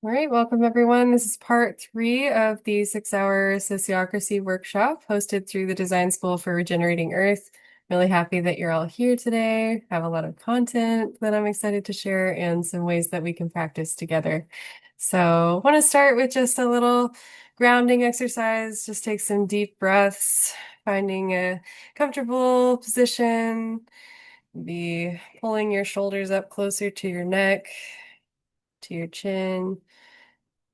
All right, welcome everyone. This is part 3 of the 6-hour Sociocracy workshop hosted through the Design School for Regenerating Earth. Really happy that you're all here today. I have a lot of content that I'm excited to share and some ways that we can practice together. So I want to start with just a little grounding exercise. Just take some deep breaths, finding a comfortable position. Be pulling your shoulders up closer to your neck, to your chin.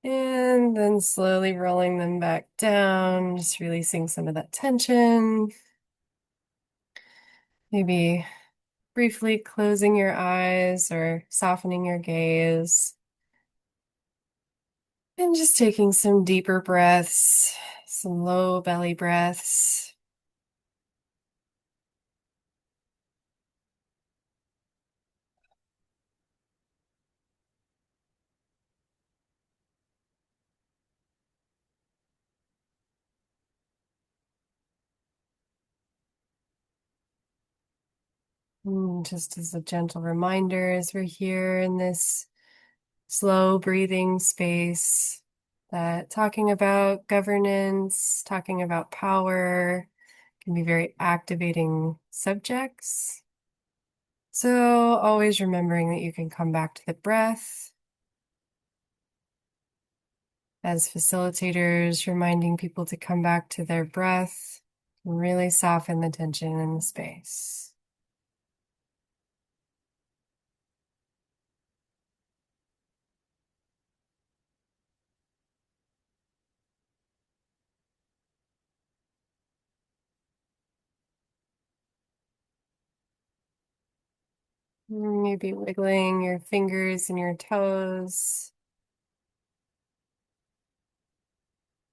And then slowly rolling them back down, just releasing some of that tension. Maybe briefly closing your eyes or softening your gaze. And just taking some deeper breaths, some low belly breaths. And just as a gentle reminder, as we're here in this slow breathing space, that talking about governance, talking about power, can be very activating subjects. So always remembering that you can come back to the breath. As facilitators, reminding people to come back to their breath and really soften the tension in the space. Maybe wiggling your fingers and your toes.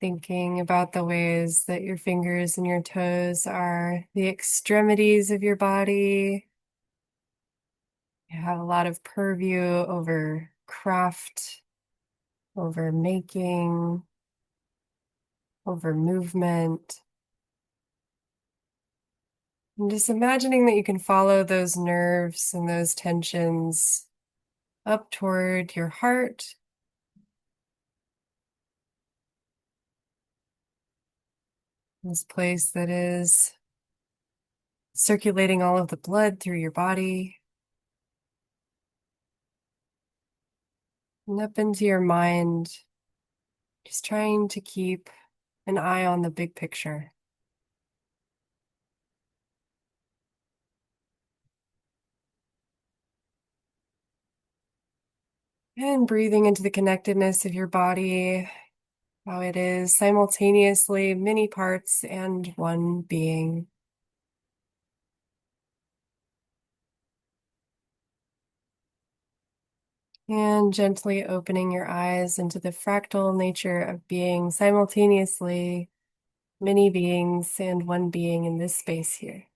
Thinking about the ways that your fingers and your toes are the extremities of your body. You have a lot of purview over craft, over making, over movement. And just imagining that you can follow those nerves and those tensions up toward your heart. This place that is circulating all of the blood through your body and up into your mind, just trying to keep an eye on the big picture. And breathing into the connectedness of your body, how it is simultaneously many parts and one being. And gently opening your eyes into the fractal nature of being simultaneously many beings and one being in this space here.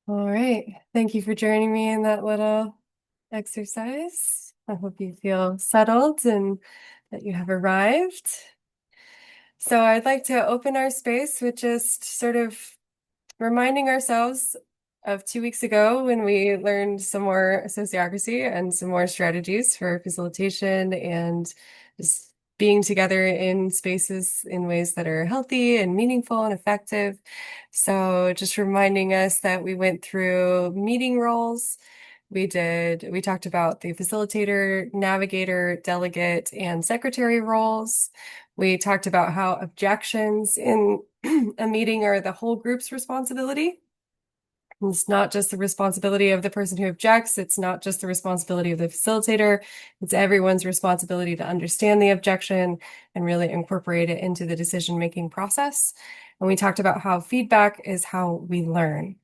All right. Thank you for joining me in that little exercise. I hope you feel settled and that you have arrived. So I'd like to open our space with just sort of reminding ourselves of 2 weeks ago when we learned some more sociocracy and some more strategies for facilitation and just being together in spaces in ways that are healthy and meaningful and effective. So just reminding us that we went through meeting roles. We talked about the facilitator, navigator, delegate, and secretary roles. We talked about how objections in a meeting are the whole group's responsibility. It's not just the responsibility of the person who objects. It's not just the responsibility of the facilitator. It's everyone's responsibility to understand the objection and really incorporate it into the decision-making process. And we talked about how feedback is how we learn.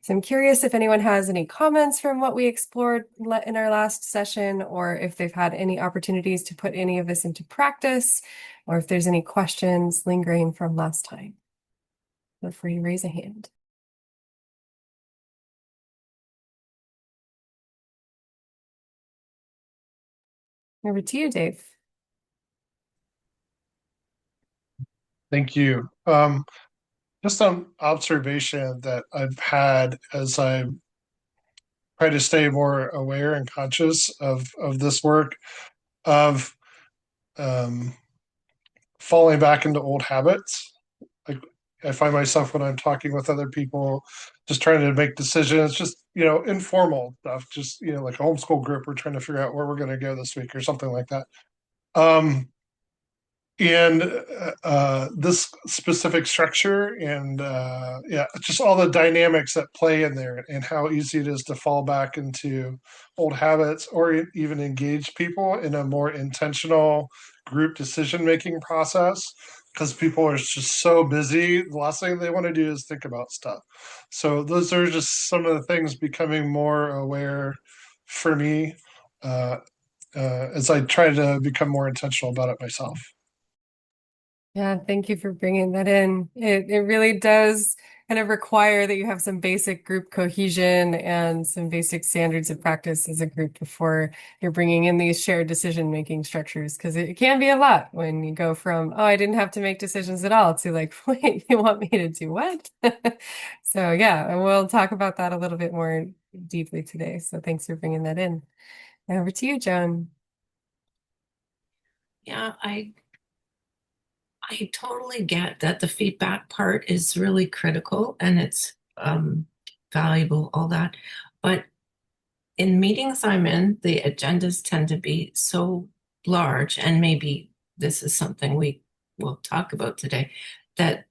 So I'm curious if anyone has any comments from what we explored in our last session, or if they've had any opportunities to put any of this into practice, or if there's any questions lingering from last time. Feel free to raise a hand. Over to you, Dave. Thank you. Just some observation that I've had as I try to stay more aware and conscious of this work of um, falling back into old habits. Like I find myself when I'm talking with other people, just trying to make decisions, just informal stuff, just like a homeschool group. We're trying to figure out where we're going to go this week or something like that. Um, and this specific structure and yeah, just all the dynamics that play in there and how easy it is to fall back into old habits or even engage people in a more intentional group decision making process because people are just so busy. The last thing they want to do is think about stuff. So those are just some of the things becoming more aware for me uh, as I try to become more intentional about it myself. Yeah, thank you for bringing that in. It really does kind of require that you have some basic group cohesion and some basic standards of practice as a group before you're bringing in these shared decision-making structures, because it can be a lot when you go from, oh, I didn't have to make decisions at all to like, wait, you want me to do what? So yeah, and we'll talk about that a little bit more deeply today. So thanks for bringing that in. Over to you, Joan. Yeah, I totally get that the feedback part is really critical and it's valuable, all that. But in meetings I'm in, the agendas tend to be so large, and maybe this is something we will talk about today, that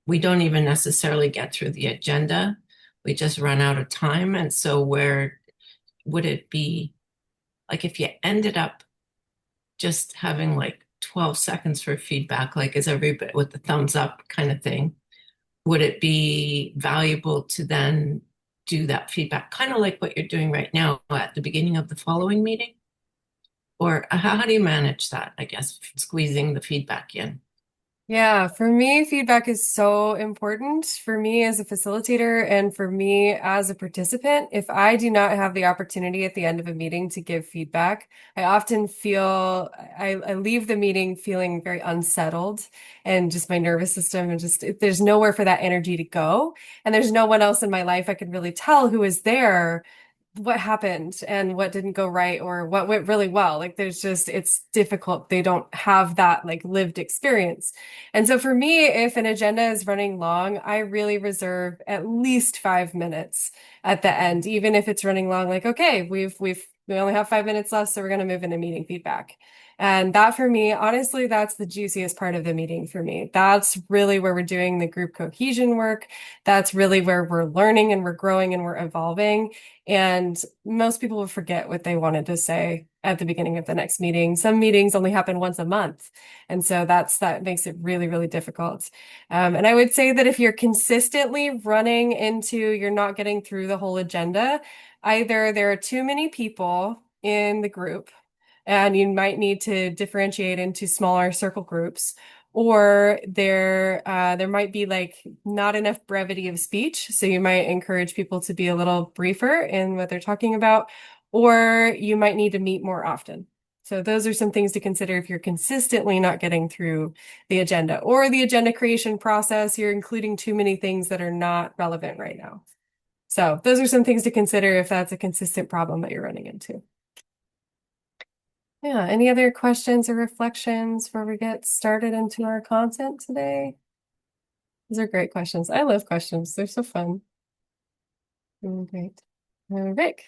we don't even necessarily get through the agenda. We just run out of time. And so where would it be like if you ended up just having like 12 seconds for feedback, like is everybody with the thumbs up kind of thing, would it be valuable to then do that feedback, kind of like what you're doing right now at the beginning of the following meeting? Or how do you manage that, I guess, squeezing the feedback in? Yeah, for me, feedback is so important for me as a facilitator and for me as a participant. If I do not have the opportunity at the end of a meeting to give feedback, I often feel I leave the meeting feeling very unsettled and just my nervous system and just there's nowhere for that energy to go. And there's no one else in my life I can really tell who is there what happened and what didn't go right or what went really well. Like there's just, it's difficult. They don't have that like lived experience. And so for me, if an agenda is running long, I really reserve at least 5 minutes at the end, even if it's running long, like, okay, we only have 5 minutes left, so we're going to move into meeting feedback. And that for me, honestly, that's the juiciest part of the meeting for me. That's really where we're doing the group cohesion work. That's really where we're learning and we're growing and we're evolving. And most people will forget what they wanted to say at the beginning of the next meeting. Some meetings only happen once a month. And so that makes it really, really difficult. And I would say that if you're consistently running into, you're not getting through the whole agenda, either there are too many people in the group and you might need to differentiate into smaller circle groups, or there might be like not enough brevity of speech, so you might encourage people to be a little briefer in what they're talking about, or you might need to meet more often. So those are some things to consider if you're consistently not getting through the agenda or the agenda creation process, you're including too many things that are not relevant right now. So those are some things to consider if that's a consistent problem that you're running into. Yeah, any other questions or reflections before we get started into our content today? These are great questions. I love questions. They're so fun. Great. Rick.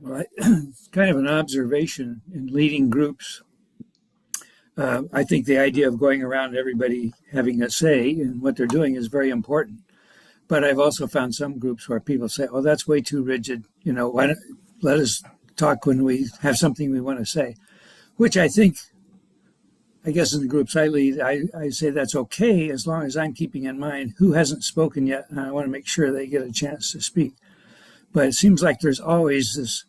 Well, it's kind of an observation in leading groups. I think the idea of going around everybody having a say in what they're doing is very important. But I've also found some groups where people say, "Oh, that's way too rigid. Why don't let us talk when we have something we want to say?" Which I guess in the groups I lead, I say that's okay as long as I'm keeping in mind who hasn't spoken yet, and I want to make sure they get a chance to speak. But it seems like there's always this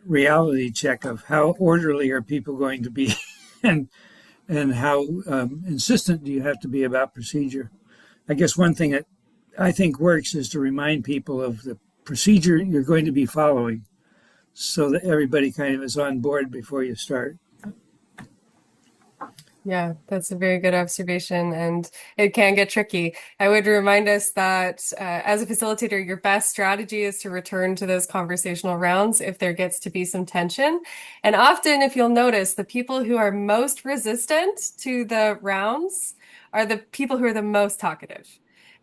reality check of how orderly are people going to be, and how insistent do you have to be about procedure. I guess one thing that I think works is to remind people of the procedure you're going to be following so that everybody kind of is on board before you start. Yeah, that's a very good observation, and it can get tricky. I would remind us that as a facilitator, your best strategy is to return to those conversational rounds if there gets to be some tension. And often, if you'll notice, the people who are most resistant to the rounds are the people who are the most talkative.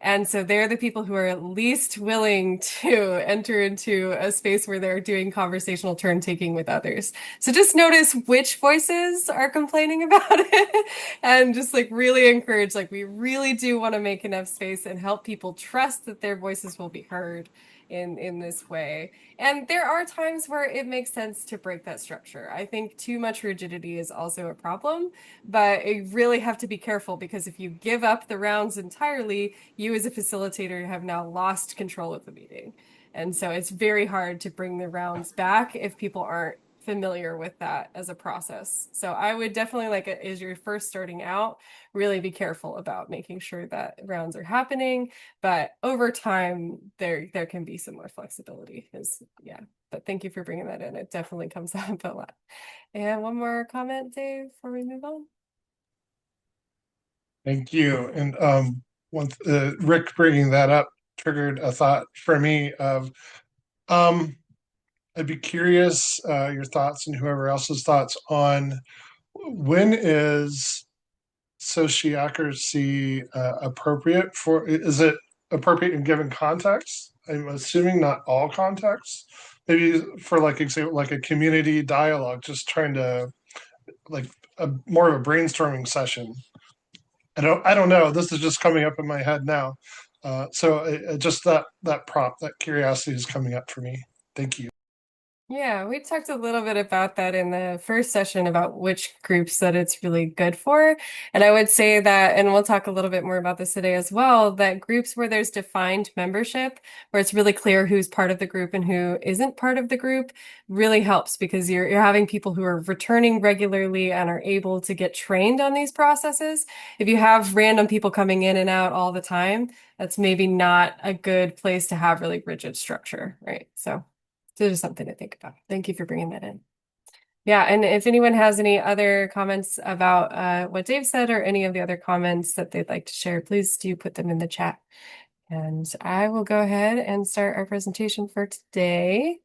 And so they're the people who are least willing to enter into a space where they're doing conversational turn taking with others. So just notice which voices are complaining about it and just like really encourage, like we really do want to make enough space and help people trust that their voices will be heard in this way. And there are times where it makes sense to break that structure. I think too much rigidity is also a problem, but you really have to be careful because if you give up the rounds entirely, you as a facilitator have now lost control of the meeting. And so it's very hard to bring the rounds back if people aren't familiar with that as a process. So I would definitely, like, as you're first starting out, really be careful about making sure that rounds are happening. But over time, there can be some more flexibility. Yeah. But thank you for bringing that in. It definitely comes up a lot. And one more comment, Dave, before we move on. Thank you. And once Rick bringing that up triggered a thought for me of I'd be curious your thoughts and whoever else's thoughts on when is sociocracy appropriate for, is it appropriate in given context? I'm assuming not all contexts. Maybe for like example, like a community dialogue, just trying to like more of a brainstorming session. I don't know. This is just coming up in my head now. So just that prompt, that curiosity is coming up for me. Thank you. Yeah, we talked a little bit about that in the first session about which groups that it's really good for. And I would say that, and we'll talk a little bit more about this today as well, that groups where there's defined membership, where it's really clear who's part of the group and who isn't part of the group, really helps because you're having people who are returning regularly and are able to get trained on these processes. If you have random people coming in and out all the time, that's maybe not a good place to have really rigid structure, right? So just something to think about. Thank you for bringing that in. Yeah, and if anyone has any other comments about what Dave said or any of the other comments that they'd like to share, please do put them in the chat. And I will go ahead and start our presentation for today.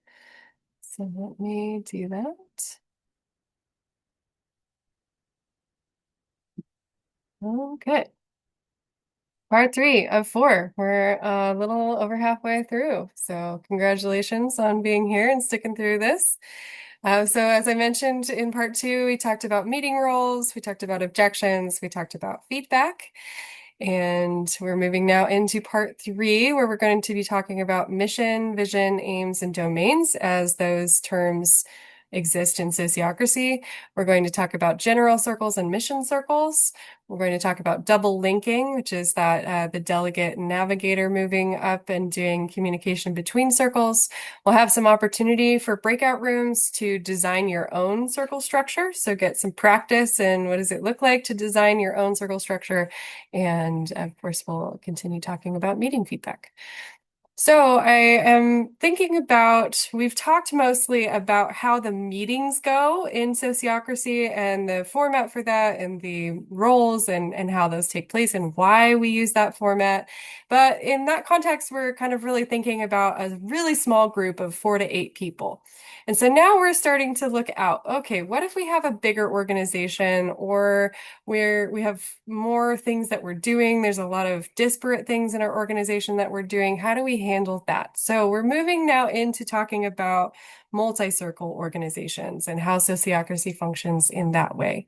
So let me do that. Okay. Part 3 of 4. We're a little over halfway through. So congratulations on being here and sticking through this. So as I mentioned in part 2, we talked about meeting roles, we talked about objections, we talked about feedback. And we're moving now into part 3, where we're going to be talking about mission, vision, aims, and domains as those terms exist in sociocracy. We're going to talk about general circles and mission circles. We're going to talk about double linking, which is that the delegate and navigator moving up and doing communication between circles. We'll have some opportunity for breakout rooms to design your own circle structure. So get some practice in what does it look like to design your own circle structure. And of course, we'll continue talking about meeting feedback. So I am thinking about, we've talked mostly about how the meetings go in sociocracy and the format for that and the roles and how those take place and why we use that format. But in that context, we're kind of really thinking about a really small group of 4 to 8 people. And so now we're starting to look out, okay, what if we have a bigger organization or where we have more things that we're doing? There's a lot of disparate things in our organization that we're doing. How do we handle that? So we're moving now into talking about multi-circle organizations and how sociocracy functions in that way.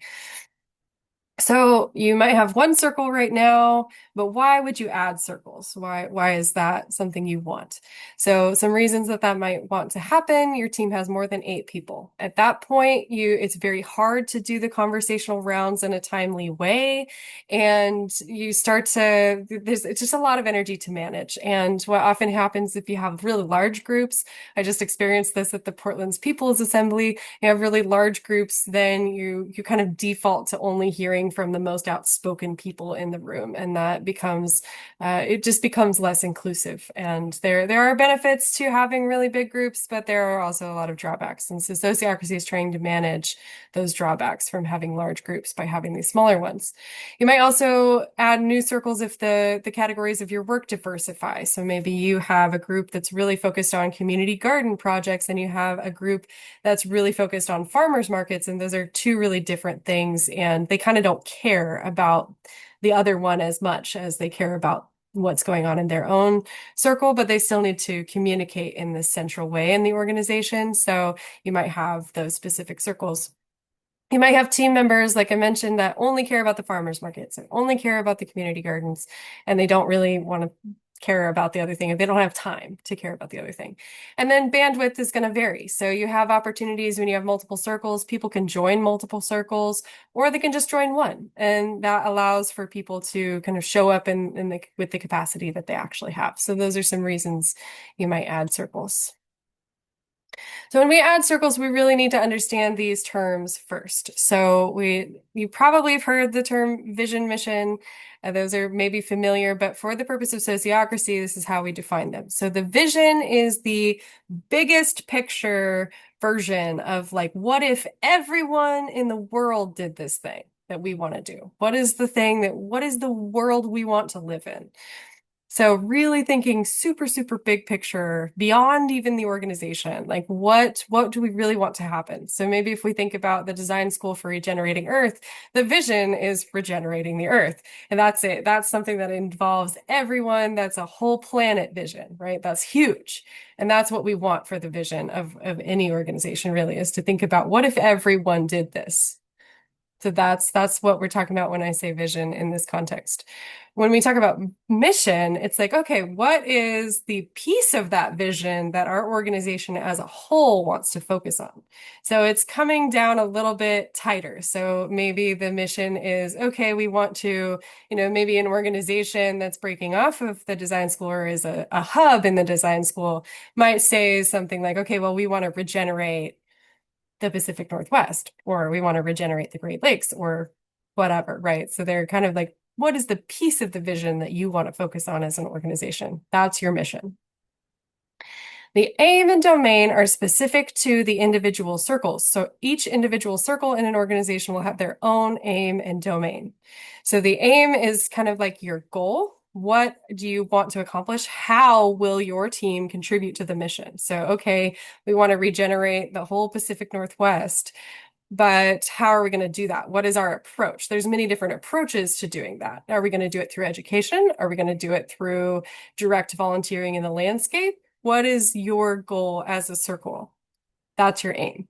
So you might have one circle right now, but why would you add circles? Why is that something you want? So some reasons that might want to happen. Your team has more than 8 people. At that point, it's very hard to do the conversational rounds in a timely way. And you start to, it's just a lot of energy to manage. And what often happens if you have really large groups, I just experienced this at the Portland's People's Assembly, you have really large groups, then you kind of default to only hearing from the most outspoken people in the room. And that becomes, it just becomes less inclusive. And there are benefits to having really big groups, but there are also a lot of drawbacks. And so Sociocracy is trying to manage those drawbacks from having large groups by having these smaller ones. You might also add new circles if the categories of your work diversify. So maybe you have a group that's really focused on community garden projects, and you have a group that's really focused on farmers markets. And those are two really different things. And they kind of don't care about the other one as much as they care about what's going on in their own circle, but they still need to communicate in this central way in the organization. So you might have those specific circles. You might have team members, like I mentioned, that only care about the farmers markets and only care about the community gardens, and they don't really want to care about the other thing, and they don't have time to care about the other thing. And then bandwidth is going to vary. So you have opportunities when you have multiple circles, people can join multiple circles, or they can just join one. And that allows for people to kind of show up with the capacity that they actually have. So those are some reasons you might add circles. So when we add circles, we really need to understand these terms first. So you probably have heard the term vision, mission. Those are maybe familiar, but for the purpose of sociocracy, this is how we define them. So the vision is the biggest picture version of like, what if everyone in the world did this thing that we want to do? What is the world we want to live in? So really thinking super, super big picture beyond even the organization, like what do we really want to happen? So maybe if we think about the design school for regenerating Earth, the vision is regenerating the Earth. And that's it. That's something that involves everyone. That's a whole planet vision, right? That's huge. And that's what we want for the vision of any organization really, is to think about what if everyone did this? So that's what we're talking about when I say vision in this context. When we talk about mission, it's like, okay, what is the piece of that vision that our organization as a whole wants to focus on? So it's coming down a little bit tighter. So maybe the mission is, okay, we want to, maybe an organization that's breaking off of the design school or is a hub in the design school might say something like, okay, well, we want to regenerate the Pacific Northwest, or we want to regenerate the Great Lakes, or whatever, right? So they're kind of like, what is the piece of the vision that you want to focus on as an organization? That's your mission. The aim and domain are specific to the individual circles. So each individual circle in an organization will have their own aim and domain. So the aim is kind of like your goal. What do you want to accomplish? How will your team contribute to the mission? So, okay, we want to regenerate the whole Pacific Northwest, but how are we going to do that? What is our approach? There's many different approaches to doing that. Are we going to do it through education? Are we going to do it through direct volunteering in the landscape? What is your goal as a circle? That's your aim.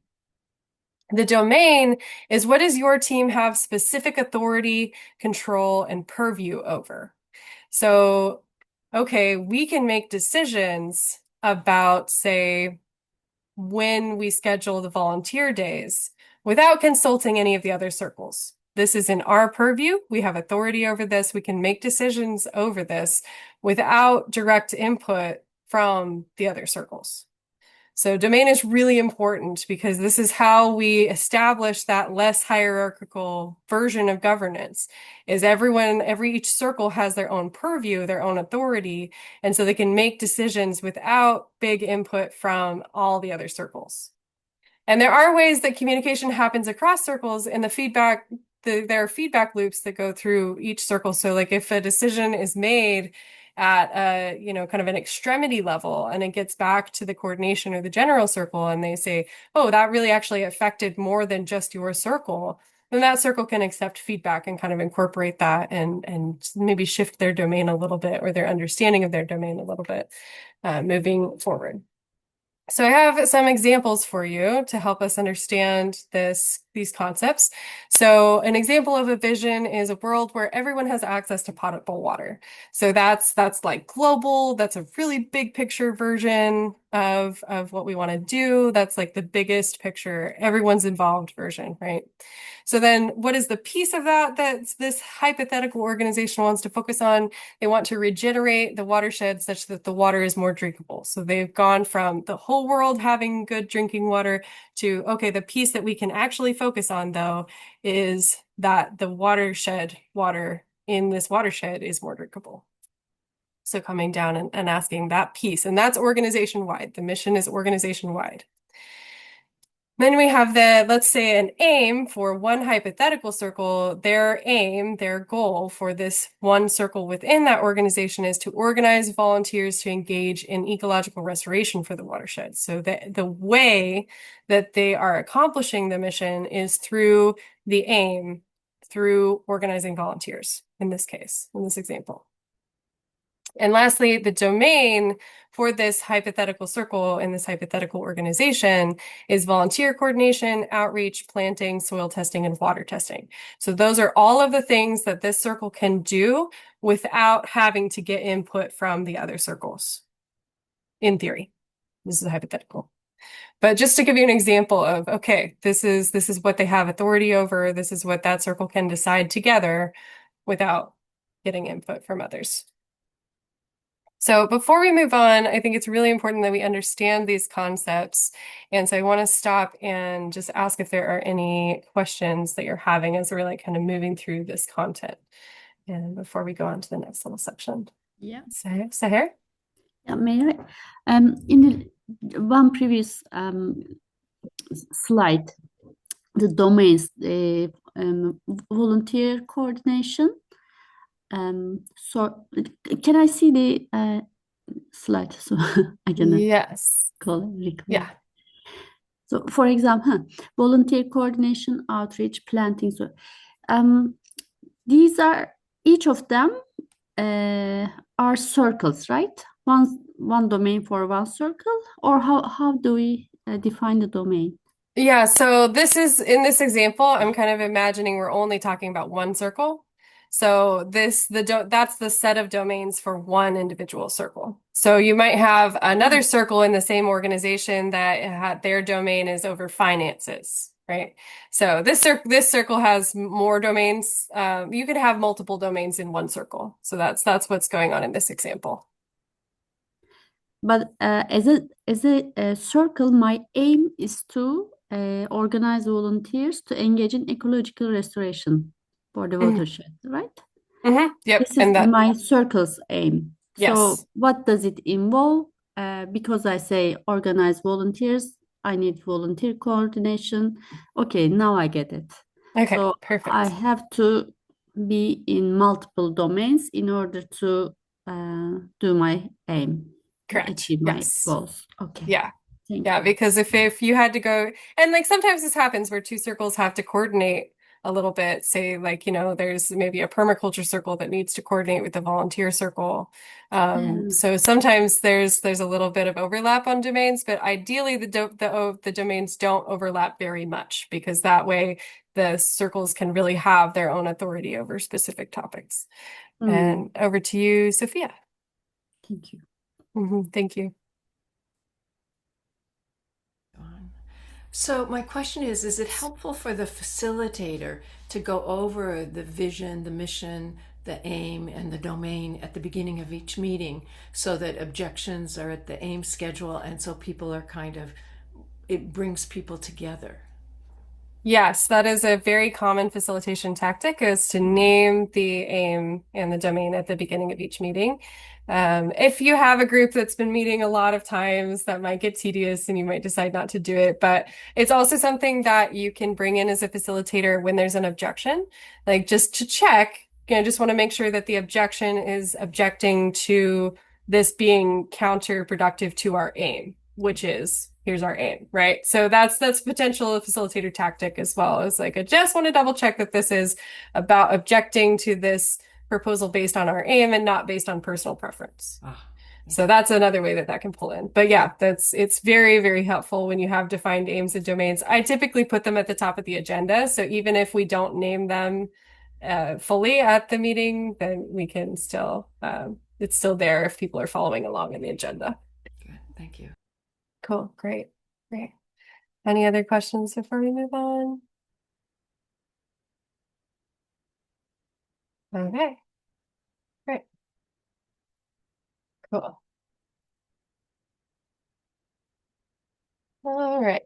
The domain is, what does your team have specific authority, control, and purview over? So, okay, we can make decisions about, say, when we schedule the volunteer days without consulting any of the other circles. This is in our purview. We have authority over this. We can make decisions over this without direct input from the other circles. So domain is really important because this is how we establish that less hierarchical version of governance. Is each circle has their own purview, their own authority, and so they can make decisions without big input from all the other circles. And there are ways that communication happens across circles, and there are feedback loops that go through each circle. So like if a decision is made at kind of an extremity level and it gets back to the coordination or the general circle and they say, oh, that really actually affected more than just your circle, then that circle can accept feedback and kind of incorporate that and maybe shift their domain a little bit, or their understanding of their domain a little bit, moving forward. So I have some examples for you to help us understand these concepts. So an example of a vision is a world where everyone has access to potable water. So that's like global. That's a really big picture version of what we want to do. That's like the biggest picture, everyone's involved version, right? So then what is the piece of that this hypothetical organization wants to focus on? They want to regenerate the watershed such that the water is more drinkable. So they've gone from the whole world having good drinking water to, okay, the piece that we can actually focus on though is that the watershed water in this watershed is more drinkable. So coming down and asking that piece, and that's organization-wide. The mission is organization-wide. Then we have let's say an aim for one hypothetical circle. Their aim, their goal for this one circle within that organization is to organize volunteers to engage in ecological restoration for the watershed. So the way that they are accomplishing the mission is through the aim, through organizing volunteers in this case, in this example. And lastly, the domain for this hypothetical circle in this hypothetical organization is volunteer coordination, outreach, planting, soil testing, and water testing. So those are all of the things that this circle can do without having to get input from the other circles. In theory, this is a hypothetical. But just to give you an example of, okay, this is what they have authority over. This is what that circle can decide together without getting input from others. So before we move on, I think it's really important that we understand these concepts. And so I want to stop and just ask if there are any questions that you're having as we're like kind of moving through this content. And before we go on to the next little section. Yeah. Sahir? Yeah, may I? In the one previous slide, the domains, volunteer coordination. So can I see the slide so I can Yes. recall? Yeah. So for example, volunteer coordination, outreach, planting. So these are, each of them are circles, right? One domain for one circle, or how do we define the domain? Yeah, so this is, in this example, I'm kind of imagining we're only talking about one circle. So that's the set of domains for one individual circle. So you might have another circle in the same organization that their domain is over finances, right? So this circle has more domains. You could have multiple domains in one circle. So that's what's going on in this example. But as a circle, my aim is to organize volunteers to engage in ecological restoration for the watershed, right? Mm-hmm. Yep. This is my circle's aim. Yes. So what does it involve? Because I say organize volunteers, I need volunteer coordination. Okay, now I get it. Okay, so perfect. I have to be in multiple domains in order to do my aim. Correct. Achieve my goals. Okay. Yeah. Thank Yeah, you. because if you had to go, and like sometimes this happens where two circles have to coordinate a little bit, say like, there's maybe a permaculture circle that needs to coordinate with the volunteer circle. So sometimes there's a little bit of overlap on domains, but ideally the domains don't overlap very much, because that way the circles can really have their own authority over specific topics. And over to you, Sophia. Thank you. Thank you. So my question is it helpful for the facilitator to go over the vision, the mission, the aim, and the domain at the beginning of each meeting, so that objections are at the aim schedule, and so people are it brings people together? Yes, that is a very common facilitation tactic, is to name the aim and the domain at the beginning of each meeting. If you have a group that's been meeting a lot of times, that might get tedious and you might decide not to do it. But it's also something that you can bring in as a facilitator when there's an objection, like just to check, just want to make sure that the objection is objecting to this being counterproductive to our aim, which is, here's our aim, right? So that's potential facilitator tactic as well. It's like, I just want to double check that this is about objecting to this proposal based on our aim and not based on personal preference. So that's another way that can pull in. But yeah, it's very, very helpful when you have defined aims and domains. I typically put them at the top of the agenda. So even if we don't name them fully at the meeting, then we can still, it's still there if people are following along in the agenda. Good, thank you. Cool, great. Any other questions before we move on? Okay, great. Cool. All right.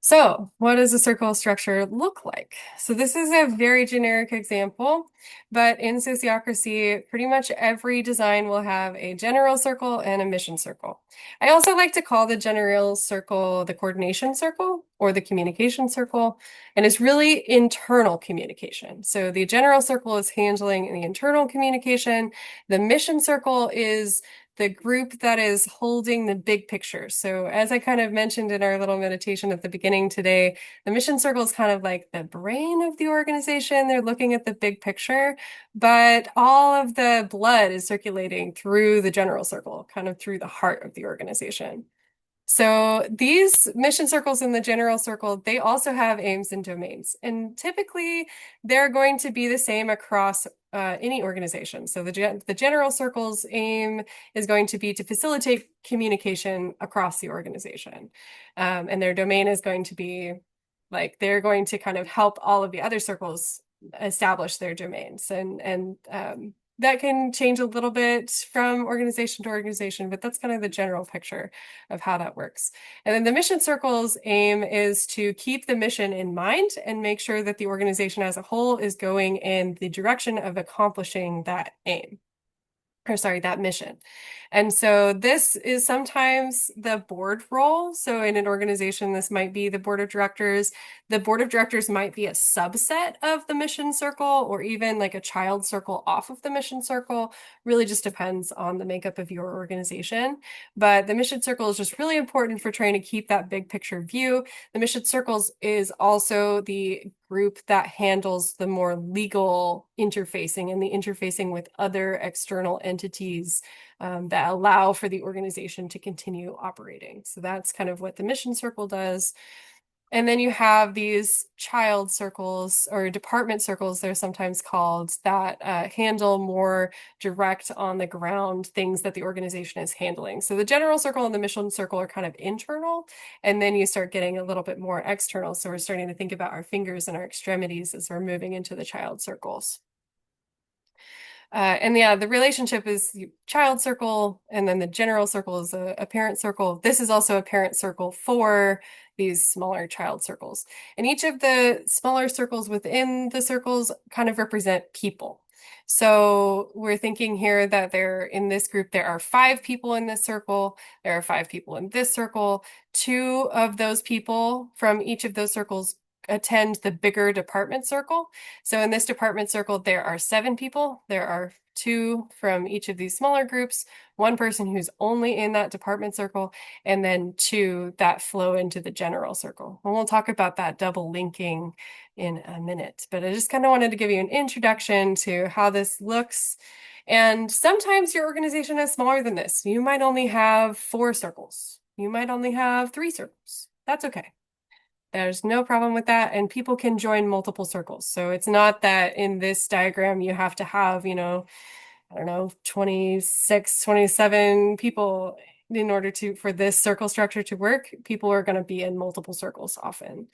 So what does a circle structure look like? So this is a very generic example, but in Sociocracy, pretty much every design will have a general circle and a mission circle. I also like to call the general circle the coordination circle or the communication circle, and it's really internal communication. So the general circle is handling the internal communication. The mission circle is the group that is holding the big picture. So as I kind of mentioned in our little meditation at the beginning today, the mission circle is kind of like the brain of the organization. They're looking at the big picture, but all of the blood is circulating through the general circle, kind of through the heart of the organization. So these mission circles in the general circle, they also have aims and domains. And typically they're going to be the same across any organization. So the general circle's aim is going to be to facilitate communication across the organization. And their domain is going to be like, they're going to kind of help all of the other circles establish their domains. And that can change a little bit from organization to organization, but that's kind of the general picture of how that works. And then the mission circle's aim is to keep the mission in mind and make sure that the organization as a whole is going in the direction of accomplishing that aim. Or sorry, that mission. And so this is sometimes the board role. So in an organization, this might be the board of directors. The board of directors might be a subset of the mission circle or even like a child circle off of the mission circle. Really just depends on the makeup of your organization. But the mission circle is just really important for trying to keep that big picture view. The mission circles is also the group that handles the more legal interfacing and the interfacing with other external entities that allow for the organization to continue operating. So that's kind of what the mission circle does. And then you have these child circles or department circles, they're sometimes called, that handle more direct on the ground things that the organization is handling. So the general circle and the mission circle are kind of internal, and then you start getting a little bit more external. So we're starting to think about our fingers and our extremities as we're moving into the child circles. And yeah, the relationship is child circle, and then the general circle is a parent circle. This is also a parent circle for these smaller child circles. And each of the smaller circles within the circles kind of represent people. So we're thinking here that in this group, there are 5 people in this circle. There are 5 people in this circle. 2 of those people from each of those circles attend the bigger department circle. So in this department circle, there are 7 people. There are 2 from each of these smaller groups, 1 person who's only in that department circle, and then 2 that flow into the general circle. And we'll talk about that double linking in a minute, but I just kind of wanted to give you an introduction to how this looks. And sometimes your organization is smaller than this. You might only have 4 circles. You might only have 3 circles. That's okay. There's no problem with that, and people can join multiple circles. So it's not that in this diagram you have to have, I don't know, 26, 27 people in order for this circle structure to work. People are going to be in multiple circles often.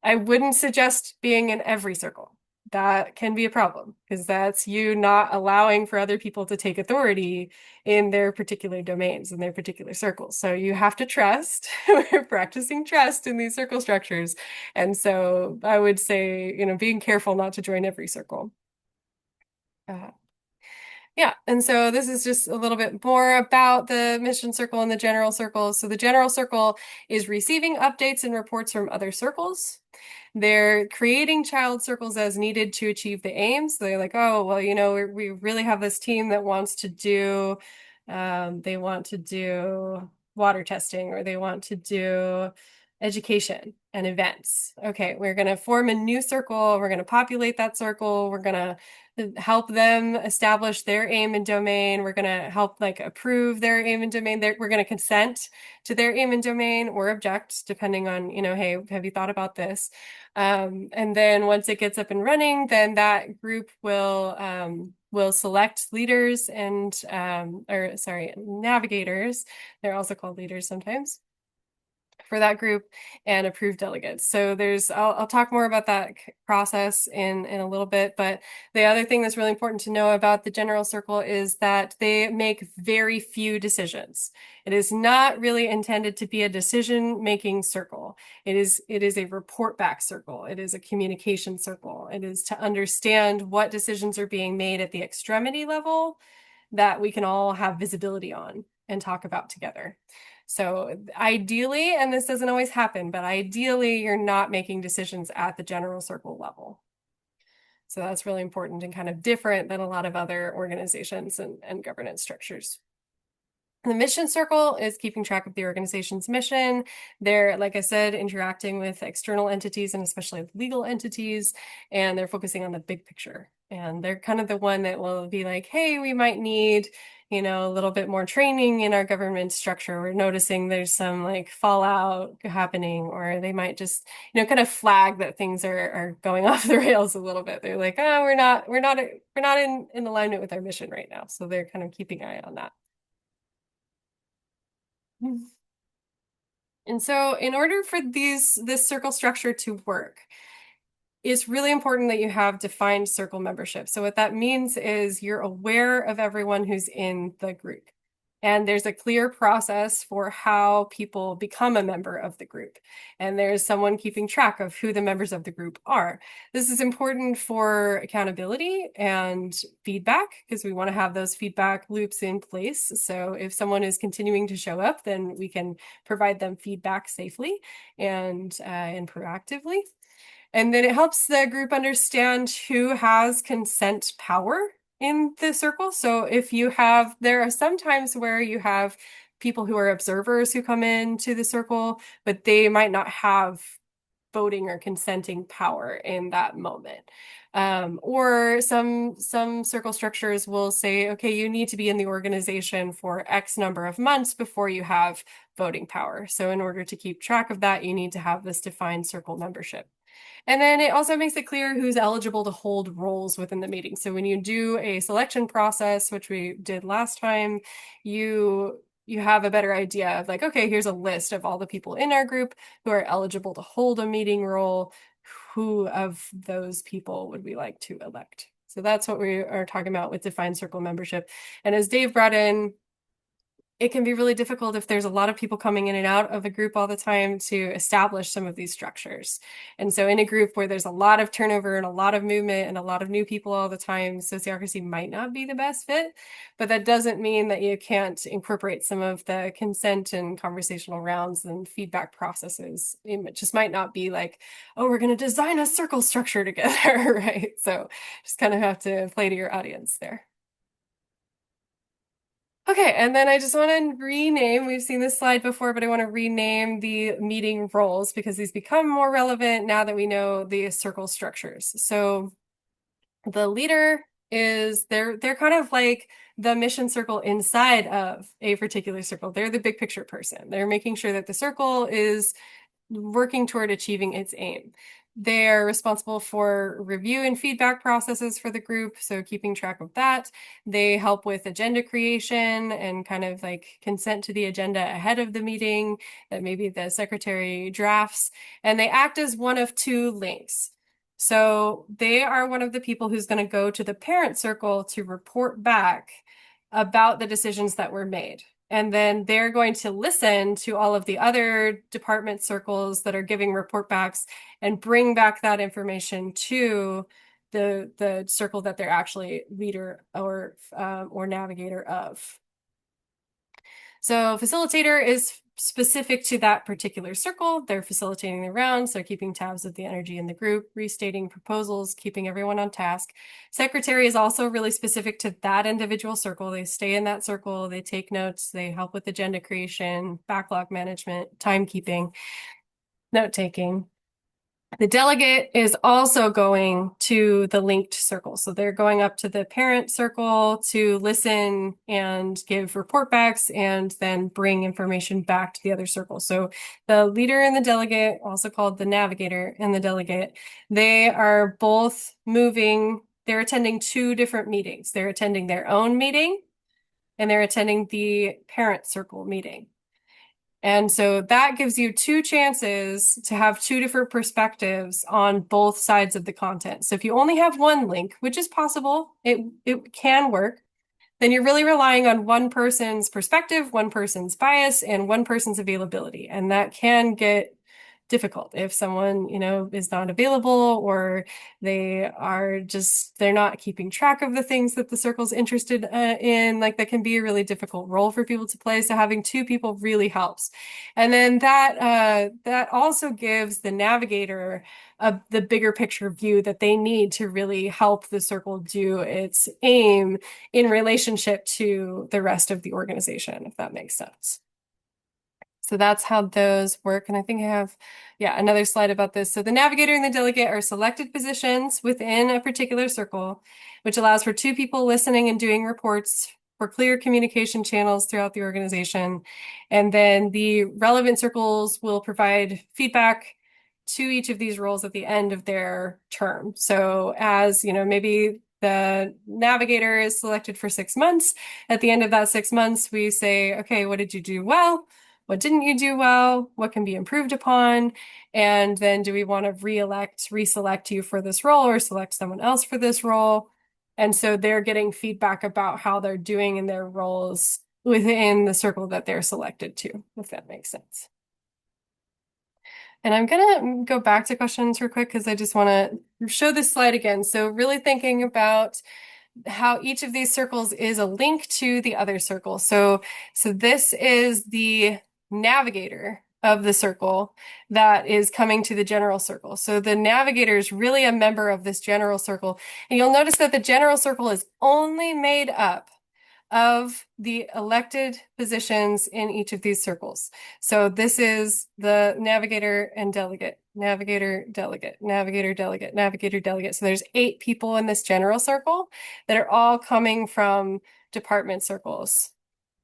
I wouldn't suggest being in every circle. That can be a problem because that's you not allowing for other people to take authority in their particular domains, in their particular circles. So you have to trust. We're practicing trust in these circle structures. And so I would say, being careful not to join every circle. Yeah, and so this is just a little bit more about the mission circle and the general circle. So the general circle is receiving updates and reports from other circles. They're creating child circles as needed to achieve the aims. They're like, oh, well, we really have this team that wants to do, they want to do water testing, or they want to do education and events. Okay, we're going to form a new circle. We're going to populate that circle. We're going to help them establish their aim and domain. We're going to help approve their aim and domain. We're going to consent to their aim and domain or object, depending on, hey, have you thought about this? And then once it gets up and running, then that group will select leaders and, navigators. They're also called leaders sometimes, for that group and approve delegates. So I'll talk more about that process in a little bit, but the other thing that's really important to know about the general circle is that they make very few decisions. It is not really intended to be a decision-making circle. It is a report back circle. It is a communication circle. It is to understand what decisions are being made at the extremity level that we can all have visibility on and talk about together. So ideally, and this doesn't always happen, but ideally you're not making decisions at the general circle level. So that's really important and kind of different than a lot of other organizations and governance structures. The mission circle is keeping track of the organization's mission. They're, like I said, interacting with external entities and especially legal entities, and they're focusing on the big picture. And they're kind of the one that will be like, hey, we might need, a little bit more training in our government structure. We're noticing there's some like fallout happening, or they might just, kind of flag that things are going off the rails a little bit. They're like, oh, we're not in alignment with our mission right now. So they're kind of keeping an eye on that. And so in order for this circle structure to work, it's really important that you have defined circle membership. So what that means is you're aware of everyone who's in the group. And there's a clear process for how people become a member of the group. And there's someone keeping track of who the members of the group are. This is important for accountability and feedback, because we want to have those feedback loops in place. So if someone is continuing to show up, then we can provide them feedback safely and proactively. And then it helps the group understand who has consent power in the circle. So there are some times where you have people who are observers who come into the circle, but they might not have voting or consenting power in that moment. Or some circle structures will say, okay, you need to be in the organization for X number of months before you have voting power. So in order to keep track of that, you need to have this defined circle membership. And then it also makes it clear who's eligible to hold roles within the meeting. So when you do a selection process, which we did last time, you have a better idea of like, okay, here's a list of all the people in our group who are eligible to hold a meeting role. Who of those people would we like to elect? So that's what we are talking about with defined circle membership. And as Dave brought in, it can be really difficult if there's a lot of people coming in and out of a group all the time to establish some of these structures. And so in a group where there's a lot of turnover and a lot of movement and a lot of new people all the time, sociocracy might not be the best fit, but that doesn't mean that you can't incorporate some of the consent and conversational rounds and feedback processes. It just might not be like, oh, we're going to design a circle structure together, right? So just kind of have to play to your audience there. Okay, and then I just want to rename, we've seen this slide before, but I want to rename the meeting roles because these become more relevant now that we know the circle structures. So the leader they're kind of like the mission circle inside of a particular circle. They're the big picture person. They're making sure that the circle is working toward achieving its aim. They're responsible for review and feedback processes for the group, so keeping track of that. They help with agenda creation and kind of like consent to the agenda ahead of the meeting that maybe the secretary drafts. And they act as one of two links. So they are one of the people who's going to go to the parent circle to report back about the decisions that were made. And then they're going to listen to all of the other department circles that are giving report backs and bring back that information to the circle that they're actually leader or navigator of. So facilitator is specific to that particular circle. They're facilitating the rounds. They're keeping tabs of the energy in the group, restating proposals, keeping everyone on task. Secretary is also really specific to that individual circle. They stay in that circle. They take notes. They help with agenda creation, backlog management, timekeeping, note-taking. The delegate is also going to the linked circle. So they're going up to the parent circle to listen and give report backs and then bring information back to the other circle. So the leader and the delegate, also called the navigator and the delegate, they are both moving. They're attending two different meetings. They're attending their own meeting and they're attending the parent circle meeting. And so that gives you two chances to have two different perspectives on both sides of the content. So if you only have one link, which is possible, it can work, then you're really relying on one person's perspective, one person's bias, and one person's availability. And that can get difficult if someone, is not available, or they're not keeping track of the things that the circle's interested in. Like, that can be a really difficult role for people to play. So having two people really helps. And then that also gives the navigator the bigger picture view that they need to really help the circle do its aim in relationship to the rest of the organization, if that makes sense. So that's how those work. And I think I have, another slide about this. So the navigator and the delegate are selected positions within a particular circle, which allows for two people listening and doing reports for clear communication channels throughout the organization. And then the relevant circles will provide feedback to each of these roles at the end of their term. So as, maybe the navigator is selected for 6 months. At the end of that 6 months, we say, okay, what did you do well? What didn't you do well? What can be improved upon? And then do we want to reselect you for this role, or select someone else for this role? And so they're getting feedback about how they're doing in their roles within the circle that they're selected to, if that makes sense. And I'm going to go back to questions real quick because I just want to show this slide again. So really thinking about how each of these circles is a link to the other circle. So this is the navigator of the circle that is coming to the general circle. So the navigator is really a member of this general circle. And you'll notice that the general circle is only made up of the elected positions in each of these circles. So this is the navigator and delegate, navigator, delegate, navigator, delegate, navigator, delegate. So there's 8 people in this general circle that are all coming from department circles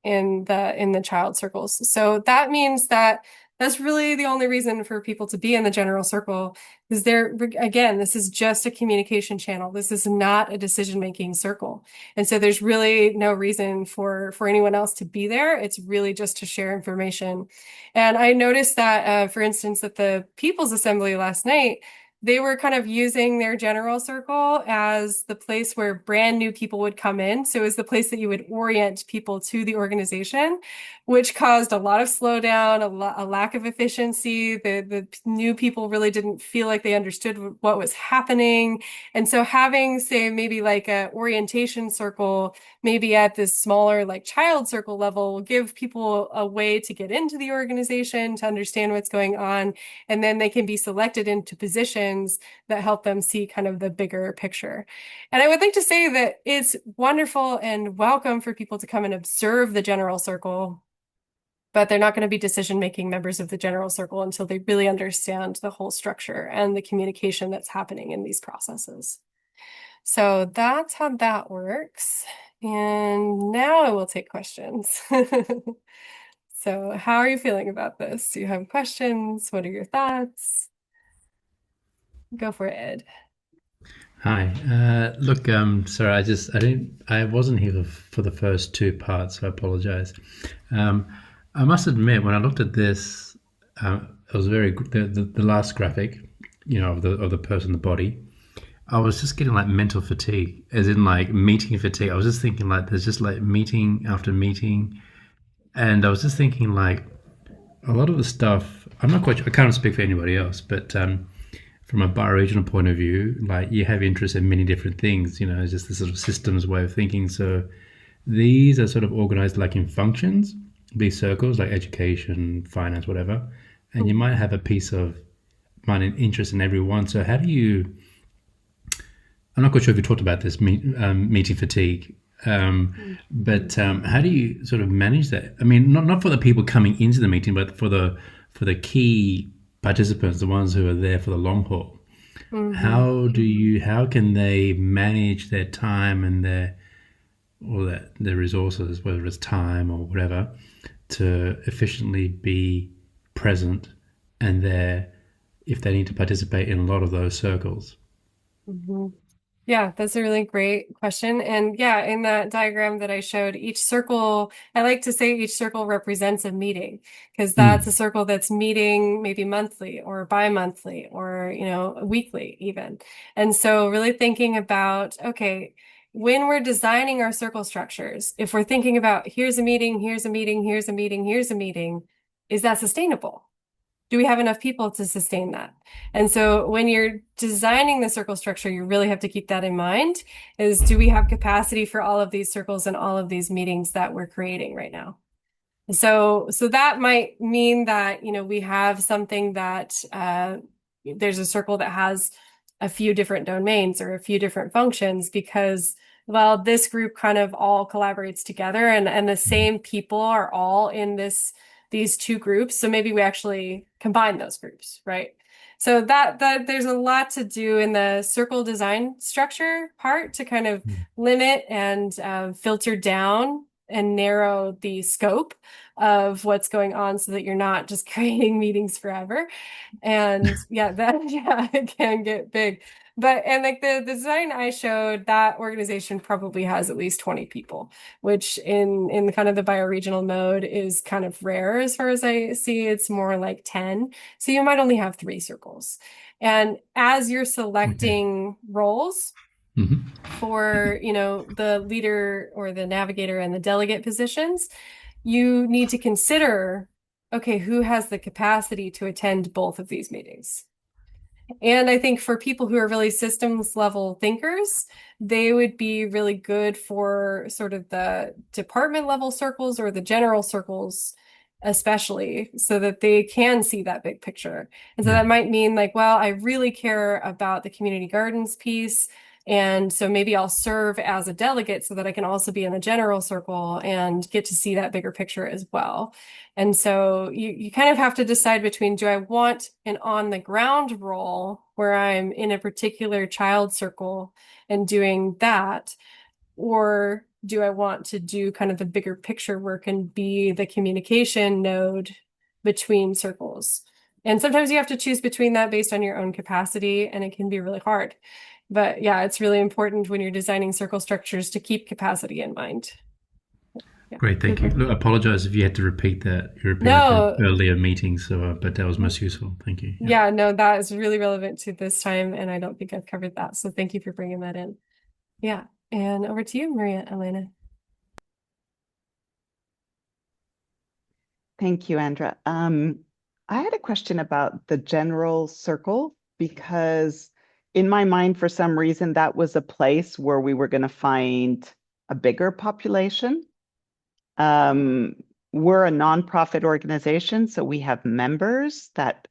in the child circles. So that means that that's really the only reason for people to be in the general circle, is this is just a communication channel. This is not a decision-making circle. And so there's really no reason for anyone else to be there. It's really just to share information. And I noticed that, for instance, at the People's Assembly last night, they were kind of using their general circle as the place where brand new people would come in. So it was the place that you would orient people to the organization, which caused a lot of slowdown, a lack of efficiency. The new people really didn't feel like they understood what was happening. And so having, say, maybe like a orientation circle, maybe at this smaller like child circle level, will give people a way to get into the organization, to understand what's going on, and then they can be selected into positions that help them see kind of the bigger picture. And I would like to say that it's wonderful and welcome for people to come and observe the general circle, but they're not going to be decision-making members of the general circle until they really understand the whole structure and the communication that's happening in these processes. So that's how that works. And now I will take questions. So how are you feeling about this? Do you have questions? What are your thoughts? Go for it, Ed. Hi. Look, sorry, I wasn't here for the first 2 parts, so I apologize. I must admit, when I looked at this, it was very good. The last graphic, of the person, the body. I was just getting like mental fatigue, as in like meeting fatigue. I was just thinking like there's just like meeting after meeting, and I was just thinking like a lot of the stuff. I'm not quite sure, I can't speak for anybody else, but from a bioregional point of view, like you have interest in many different things, it's just this sort of systems way of thinking. So these are sort of organized like in functions, these circles like education, finance, whatever, and you might have a piece of mind and interest in every one. So how do you, I'm not quite sure if you talked about this meeting fatigue, but how do you sort of manage that? I mean, not for the people coming into the meeting, but for the key participants, the ones who are there for the long haul. Mm-hmm. How can they manage their time and their resources, whether it's time or whatever, to efficiently be present and there if they need to participate in a lot of those circles? Mm-hmm. Yeah, that's a really great question. And yeah, in that diagram that I showed, each circle, I like to say each circle represents a meeting because that's a Mm. circle that's meeting maybe monthly or bi-monthly or, weekly even. And so really thinking about, okay, when we're designing our circle structures, if we're thinking about here's a meeting, here's a meeting, here's a meeting, here's a meeting, is that sustainable? Do we have enough people to sustain that? And so when you're designing the circle structure, you really have to keep that in mind is do we have capacity for all of these circles and all of these meetings that we're creating right now? So that might mean that, we have something that there's a circle that has a few different domains or a few different functions because, well, this group kind of all collaborates together and the same people are all in these two groups. So maybe we actually combine those groups, right? So that there's a lot to do in the circle design structure part to kind of limit and filter down and narrow the scope of what's going on so that you're not just creating meetings forever. And yeah, it can get big. And like the design I showed, that organization probably has at least 20 people, which in kind of the bioregional mode is kind of rare as far as I see. It's more like 10. So you might only have 3 circles. And as you're selecting roles, for, the leader or the navigator and the delegate positions, you need to consider, okay, who has the capacity to attend both of these meetings? And I think for people who are really systems level thinkers, they would be really good for sort of the department level circles or the general circles, especially so that they can see that big picture. And so that might mean like, well, I really care about the community gardens piece. And so maybe I'll serve as a delegate so that I can also be in the general circle and get to see that bigger picture as well. And so you kind of have to decide between, do I want an on the ground role where I'm in a particular child circle and doing that? Or do I want to do kind of the bigger picture work and be the communication node between circles? And sometimes you have to choose between that based on your own capacity, and it can be really hard. But yeah, it's really important when you're designing circle structures to keep capacity in mind. Yeah. Great, thank you. Look, I apologize if you had to repeat that. You repeated No. from earlier meetings, but that was most useful. Thank you. Yeah, no, that is really relevant to this time, and I don't think I've covered that. So thank you for bringing that in. Yeah, and over to you, Maria Elena. Thank you, Andra. I had a question about the general circle because in my mind, for some reason, that was a place where we were going to find a bigger population. We're a nonprofit organization, so we have members that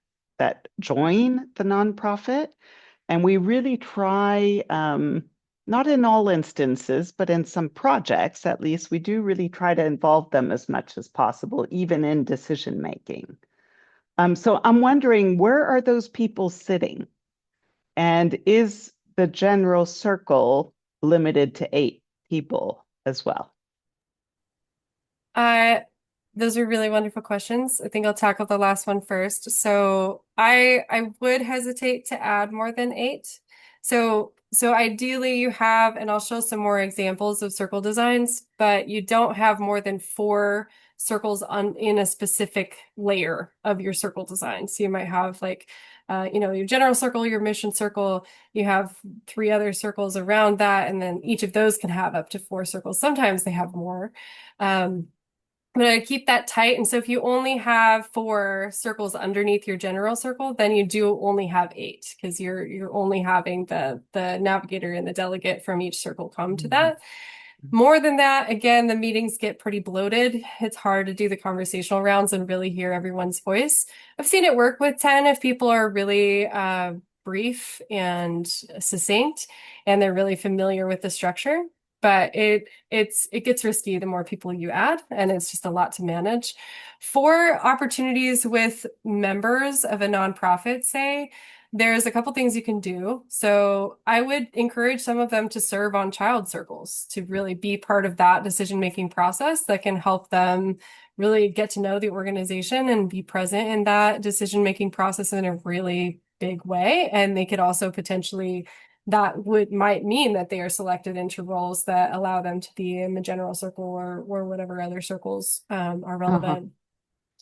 join the nonprofit, and we really try, not in all instances, but in some projects at least, we do really try to involve them as much as possible, even in decision making. So I'm wondering, where are those people sitting? And is the general circle limited to 8 people as well? Those are really wonderful questions. I think I'll tackle the last one first. So I would hesitate to add more than 8. So ideally you have, and I'll show some more examples of circle designs, but you don't have more than 4 circles in a specific layer of your circle design. So you might have like, your general circle, your mission circle, you have 3 other circles around that, and then each of those can have up to 4 circles. Sometimes they have more. But I keep that tight. And so if you only have 4 circles underneath your general circle, then you do only have 8 because you're only having the navigator and the delegate from each circle come to that. More than that, again, the meetings get pretty bloated. It's hard to do the conversational rounds and really hear everyone's voice. I've seen it work with 10 if people are really brief and succinct and they're really familiar with the structure. But it gets risky the more people you add, and it's just a lot to manage. For opportunities with members of a nonprofit, say, there's a couple things you can do. So I would encourage some of them to serve on child circles to really be part of that decision-making process that can help them really get to know the organization and be present in that decision-making process in a really big way. And they could also potentially that might mean that they are selected into roles that allow them to be in the general circle or whatever other circles are relevant.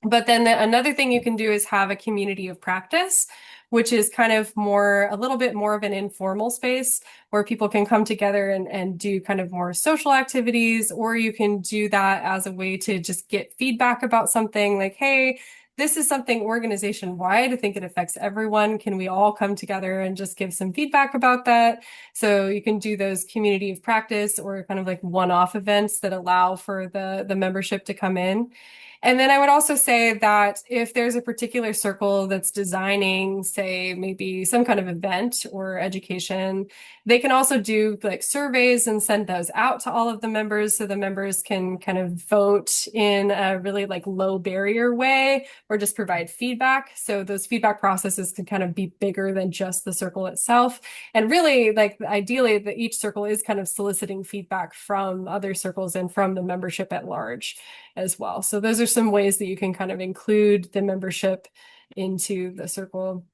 But then another thing you can do is have a community of practice, which is kind of a little bit more of an informal space where people can come together and do kind of more social activities, or you can do that as a way to just get feedback about something like, hey, this is something organization-wide. I think it affects everyone. Can we all come together and just give some feedback about that? So you can do those community of practice or kind of like one-off events that allow for the membership to come in. And then I would also say that if there's a particular circle that's designing, say, maybe some kind of event or education, they can also do like surveys and send those out to all of the members so the members can kind of vote in a really like low barrier way or just provide feedback. So those feedback processes can kind of be bigger than just the circle itself. And really, like ideally, that each circle is kind of soliciting feedback from other circles and from the membership at large as well. So those are some ways that you can kind of include the membership into the circle.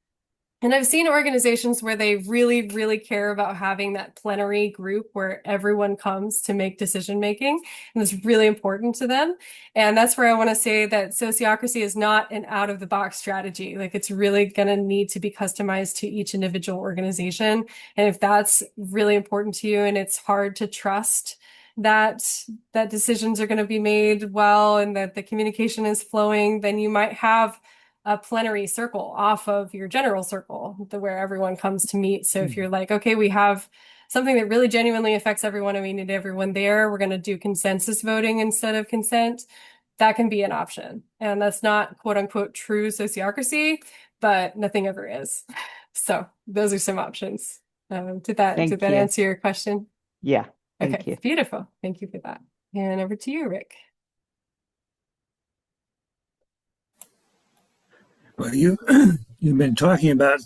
And I've seen organizations where they really, really care about having that plenary group where everyone comes to make decision making. And it's really important to them. And that's where I want to say that sociocracy is not an out of the box strategy. Like it's really going to need to be customized to each individual organization. And if that's really important to you and it's hard to trust that decisions are going to be made well and that the communication is flowing, then you might have a plenary circle off of your general circle where everyone comes to meet. So if you're like, okay, we have something that really genuinely affects everyone and we need everyone there, we're going to do consensus voting instead of consent. That can be an option. And that's not quote unquote true sociocracy, but nothing ever is. So those are some options. Did that answer your question? Yeah. Thank you. Beautiful. Thank you for that. And over to you, Rick. Well, you've been talking about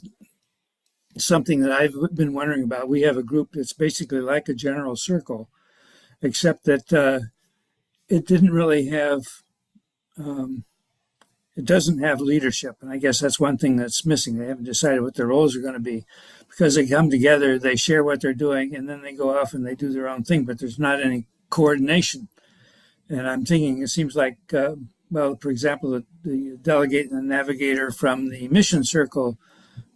something that I've been wondering about. We have a group that's basically like a general circle, except that it didn't really have, it doesn't have leadership. And I guess that's one thing that's missing. They haven't decided what their roles are going to be. Because they come together, they share what they're doing, and then they go off and they do their own thing, but there's not any coordination. And I'm thinking it seems like, well, for example, the delegate and the navigator from the mission circle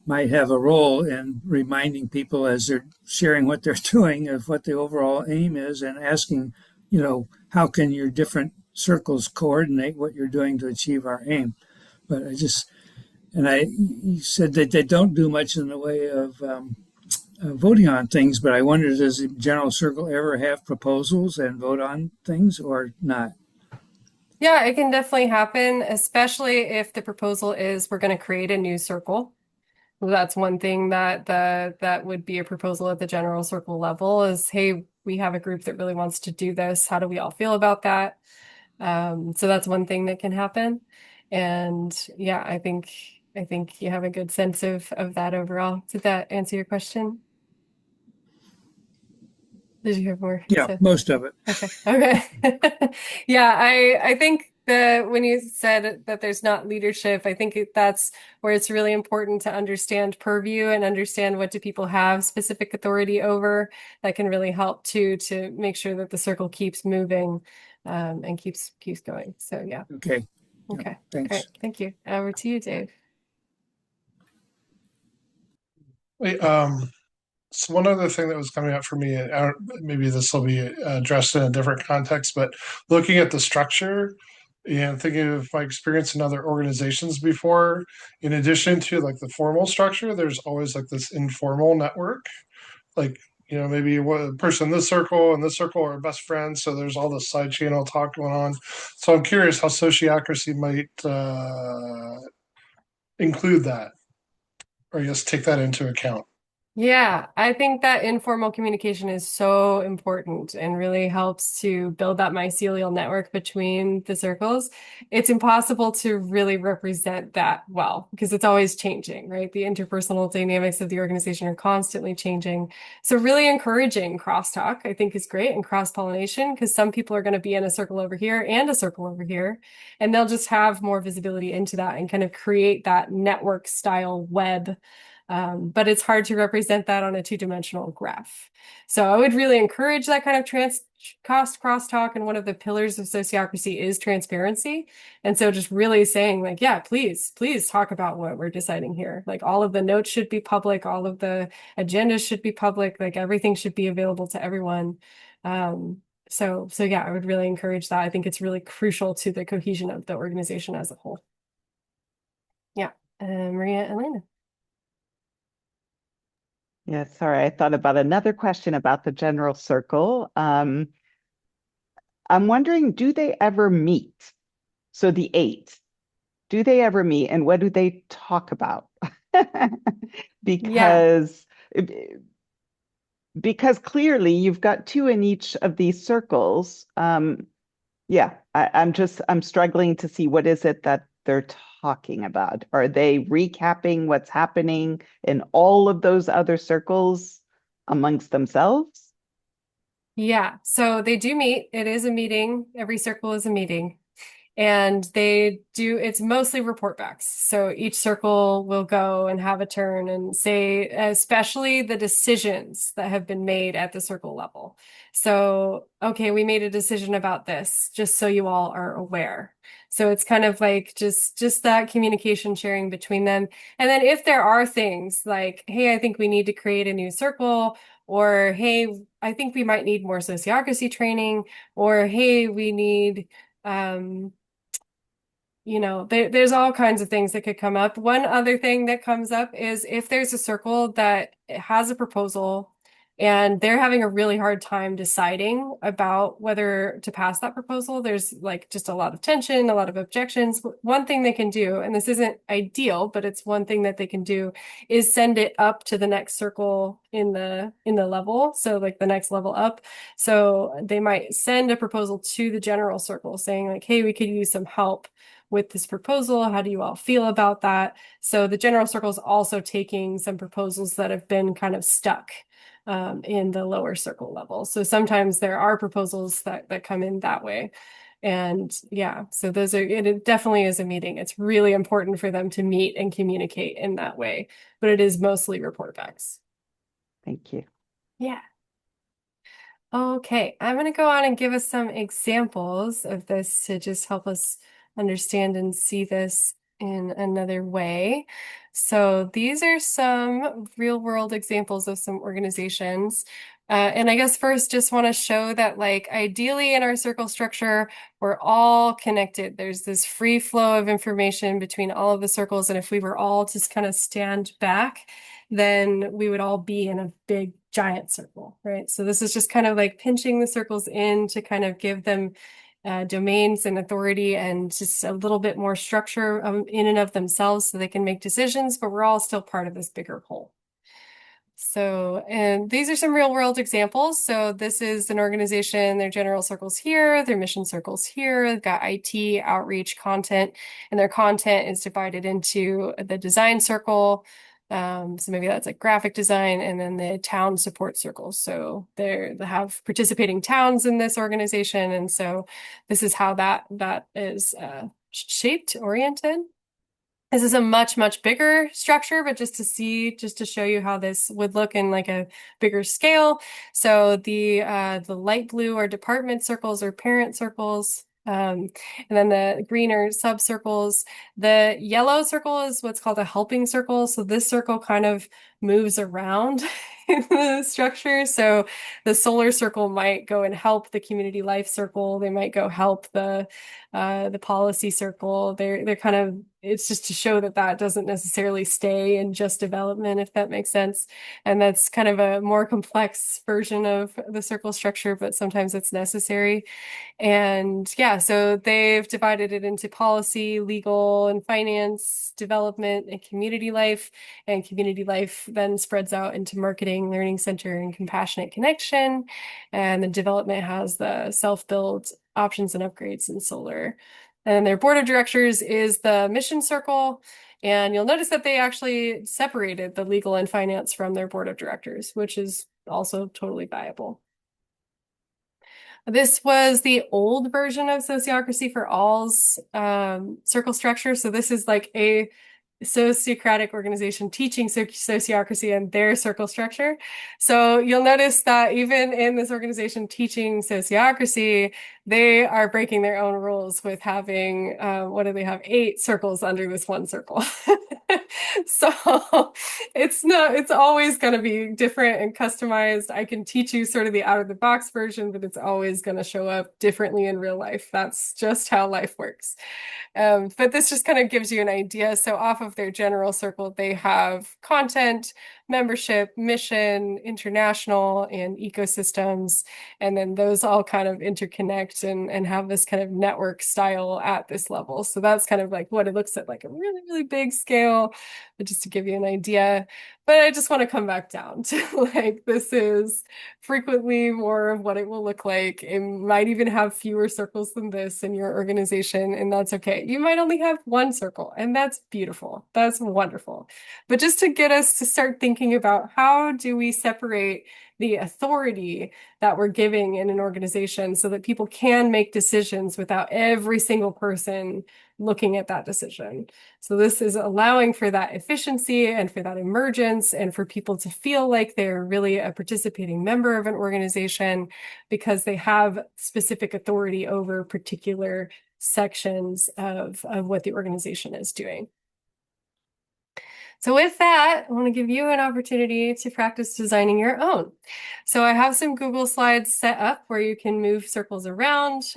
might have a role in reminding people as they're sharing what they're doing of what the overall aim is and asking, how can your different circles coordinate what you're doing to achieve our aim? But you said that they don't do much in the way of voting on things, but I wondered, does the general circle ever have proposals and vote on things or not? Yeah, it can definitely happen, especially if the proposal is we're going to create a new circle. Well, that's one thing that would be a proposal at the general circle level is, hey, we have a group that really wants to do this. How do we all feel about that? So that's one thing that can happen. And yeah, I think you have a good sense of that overall. Did that answer your question? Did you have more? Yeah, most of it. Okay. Yeah, I think that when you said that there's not leadership, I think that's where it's really important to understand purview and understand what do people have specific authority over. That can really help to make sure that the circle keeps moving and keeps going. So yeah. Okay. Okay. Thanks. All right. Thank you. Over to you, Dave. Wait, so one other thing that was coming up for me, maybe this will be addressed in a different context, but looking at the structure and thinking of my experience in other organizations before, in addition to like the formal structure, there's always like this informal network, like, maybe a person in this circle and this circle are best friends. So there's all this side channel talk going on. So I'm curious how sociocracy might include that, or just take that into account. Yeah, I think that informal communication is so important and really helps to build that mycelial network between the circles. It's impossible to really represent that well because it's always changing, right? The interpersonal dynamics of the organization are constantly changing. So really encouraging crosstalk, I think, is great, and cross-pollination, because some people are going to be in a circle over here and a circle over here, and they'll just have more visibility into that and kind of create that network style web But it's hard to represent that on a two-dimensional graph. So I would really encourage that kind of crosstalk, and one of the pillars of sociocracy is transparency. And so just really saying like, yeah, please talk about what we're deciding here. Like all of the notes should be public, all of the agendas should be public, like everything should be available to everyone. So yeah, I would really encourage that. I think it's really crucial to the cohesion of the organization as a whole. Yeah, Maria and Elena. Yeah, sorry, I thought about another question about the general circle. I'm wondering, do they ever meet? So the 8, do they ever meet, and what do they talk about? Because because clearly you've got 2 in each of these circles. Yeah, I'm struggling to see what is it that they're talking about. Are they recapping what's happening in all of those other circles amongst themselves? Yeah, so they do meet. It is a meeting. Every circle is a meeting. And it's mostly report backs. So each circle will go and have a turn and say, especially the decisions that have been made at the circle level. So, okay, we made a decision about this, just so you all are aware. So it's kind of like just that communication sharing between them. And then if there are things like, hey, I think we need to create a new circle, or hey, I think we might need more sociocracy training, or hey, we need there's all kinds of things that could come up. One other thing that comes up is if there's a circle that has a proposal and they're having a really hard time deciding about whether to pass that proposal, there's like just a lot of tension, a lot of objections. One thing they can do, and this isn't ideal, but it's one thing that they can do, is send it up to the next circle in the level. So like the next level up. So they might send a proposal to the general circle saying like, hey, we could use some help with this proposal. How do you all feel about that? So the general circle is also taking some proposals that have been kind of stuck in the lower circle level. So sometimes there are proposals that come in that way. And yeah, so it definitely is a meeting. It's really important for them to meet and communicate in that way, but it is mostly report backs. Thank you. Yeah. Okay, I'm going to go on and give us some examples of this to just help us understand and see this in another way. So these are some real world examples of some organizations. And I guess first just want to show that like ideally in our circle structure, we're all connected. There's this free flow of information between all of the circles. And if we were all just kind of stand back, then we would all be in a big giant circle, right? So this is just kind of like pinching the circles in to kind of give them domains and authority and just a little bit more structure in and of themselves so they can make decisions, but we're all still part of this bigger whole. So, and these are some real world examples. So this is an organization, their general circles here, their mission circles here. They've got IT, outreach, content, and their content is divided into the design circle. So maybe that's like graphic design, and then the town support circles. So they have participating towns in this organization. And so this is how that is shaped, oriented. This is a much, much bigger structure, but just to show you how this would look in like a bigger scale. So the light blue are department circles or parent circles. And then the green are subcircles. The yellow circle is what's called a helping circle. So this circle kind of moves around in the structure. So the solar circle might go and help the community life circle. They might go help the policy circle. They're kind of, it's just to show that doesn't necessarily stay in just development, if that makes sense. And that's kind of a more complex version of the circle structure, but sometimes it's necessary. And yeah, so they've divided it into policy, legal, and finance, development, and community life. And community life then spreads out into marketing, learning center, and compassionate connection. And the development has the self-build options and upgrades in solar. And their board of directors is the mission circle. And you'll notice that they actually separated the legal and finance from their board of directors, which is also totally viable. This was the old version of Sociocracy for All's circle structure. So this is like a sociocratic organization teaching sociocracy and their circle structure. So you'll notice that even in this organization teaching sociocracy, they are breaking their own rules with having, what do they have? 8 circles under this one circle. So it's always going to be different and customized. I can teach you sort of the out of the box version, but it's always going to show up differently in real life. That's just how life works. But this just kind of gives you an idea. So off of their general circle, they have content, membership, mission, international, and ecosystems. And then those all kind of interconnect and have this kind of network style at this level. So that's kind of like what it looks at, like a really, really big scale, but just to give you an idea. But I just want to come back down to like, this is frequently more of what it will look like. It might even have fewer circles than this in your organization, and that's okay. You might only have 1 circle, and that's beautiful. That's wonderful. But just to get us to start thinking about how do we separate the authority that we're giving in an organization so that people can make decisions without every single person looking at that decision. So this is allowing for that efficiency and for that emergence and for people to feel like they're really a participating member of an organization because they have specific authority over particular sections of what the organization is doing. So with that, I want to give you an opportunity to practice designing your own. So I have some Google Slides set up where you can move circles around.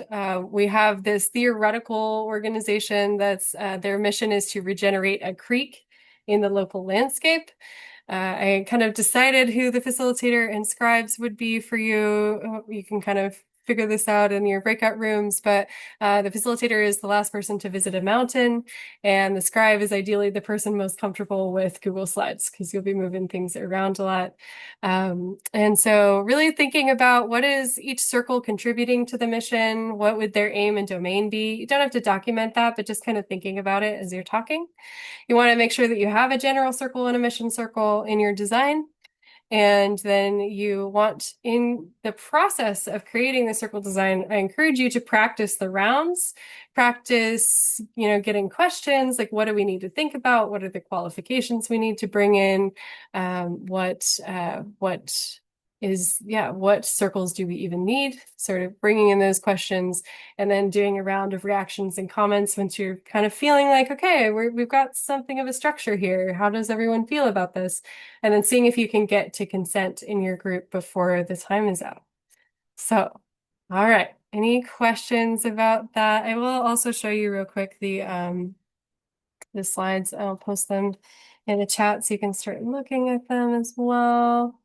We have this theoretical organization that's their mission is to regenerate a creek in the local landscape. I kind of decided who the facilitator and scribes would be for you. You can kind of figure this out in your breakout rooms, but the facilitator is the last person to visit a mountain, and the scribe is ideally the person most comfortable with Google Slides because you'll be moving things around a lot. And so really thinking about what is each circle contributing to the mission, what would their aim and domain be? You don't have to document that, but just kind of thinking about it as you're talking. You want to make sure that you have a general circle and a mission circle in your design. And then you want, in the process of creating the circle design, I encourage you to practice the rounds, practice, getting questions like, what do we need to think about? What are the qualifications we need to bring in? What circles do we even need? Sort of bringing in those questions and then doing a round of reactions and comments once you're kind of feeling like, okay, we've got something of a structure here. How does everyone feel about this? And then seeing if you can get to consent in your group before the time is out. So, all right. Any questions about that? I will also show you real quick the slides. I'll post them in the chat so you can start looking at them as well.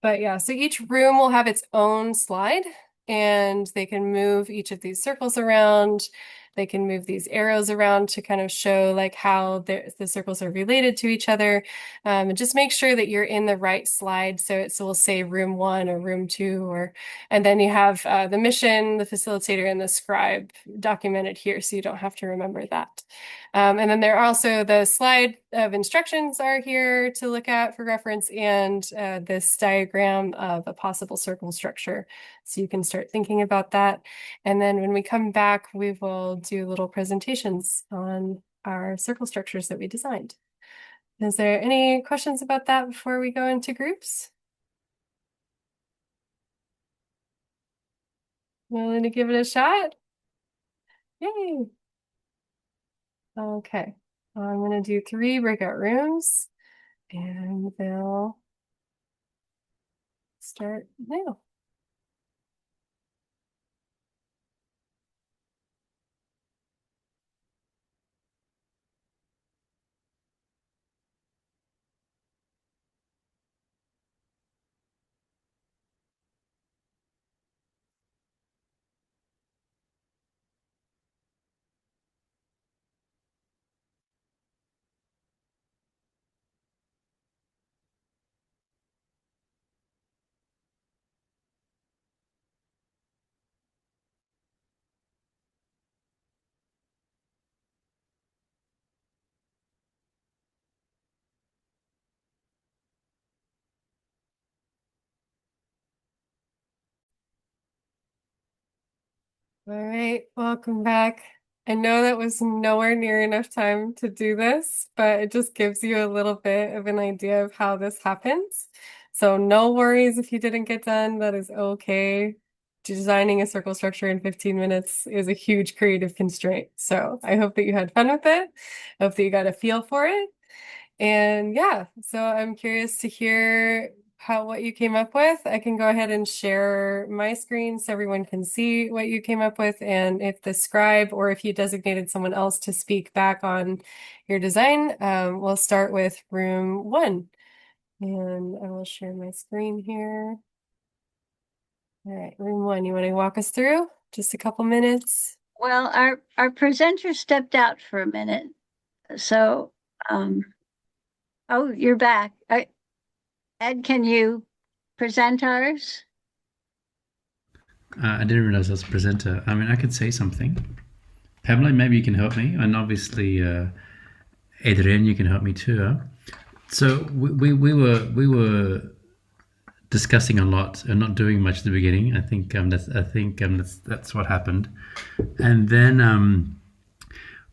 But yeah, so each room will have its own slide, and they can move each of these circles around. They can move these arrows around to kind of show like how the circles are related to each other. And just make sure that you're in the right slide. So will say room 1 or room 2, and then you have the mission, the facilitator, and the scribe documented here, so you don't have to remember that. And then there are also the slide of instructions are here to look at for reference, and this diagram of a possible circle structure. So you can start thinking about that. And then when we come back, we will do little presentations on our circle structures that we designed. Is there any questions about that before we go into groups? Willing to give it a shot? Yay! Okay, I'm going to do 3 breakout rooms, and they'll start now. All right, welcome back. I know that was nowhere near enough time to do this, but it just gives you a little bit of an idea of how this happens. So no worries if you didn't get done, that is okay. Designing a circle structure in 15 minutes is a huge creative constraint. So I hope that you had fun with it. I hope that you got a feel for it. And yeah, so I'm curious to hear what you came up with. I can go ahead and share my screen so everyone can see what you came up with. And if the scribe or if you designated someone else to speak back on your design, we'll start with room 1. And I will share my screen here. All right, room 1, you want to walk us through? Just a couple minutes. Well, our presenter stepped out for a minute. So, oh, you're back. Ed, can you present ours? I didn't realize I was a presenter. I mean, I could say something. Pamela, maybe you can help me, and obviously, Adrienne, you can help me too. Huh? So we were discussing a lot and not doing much at the beginning. I think that's what happened, and then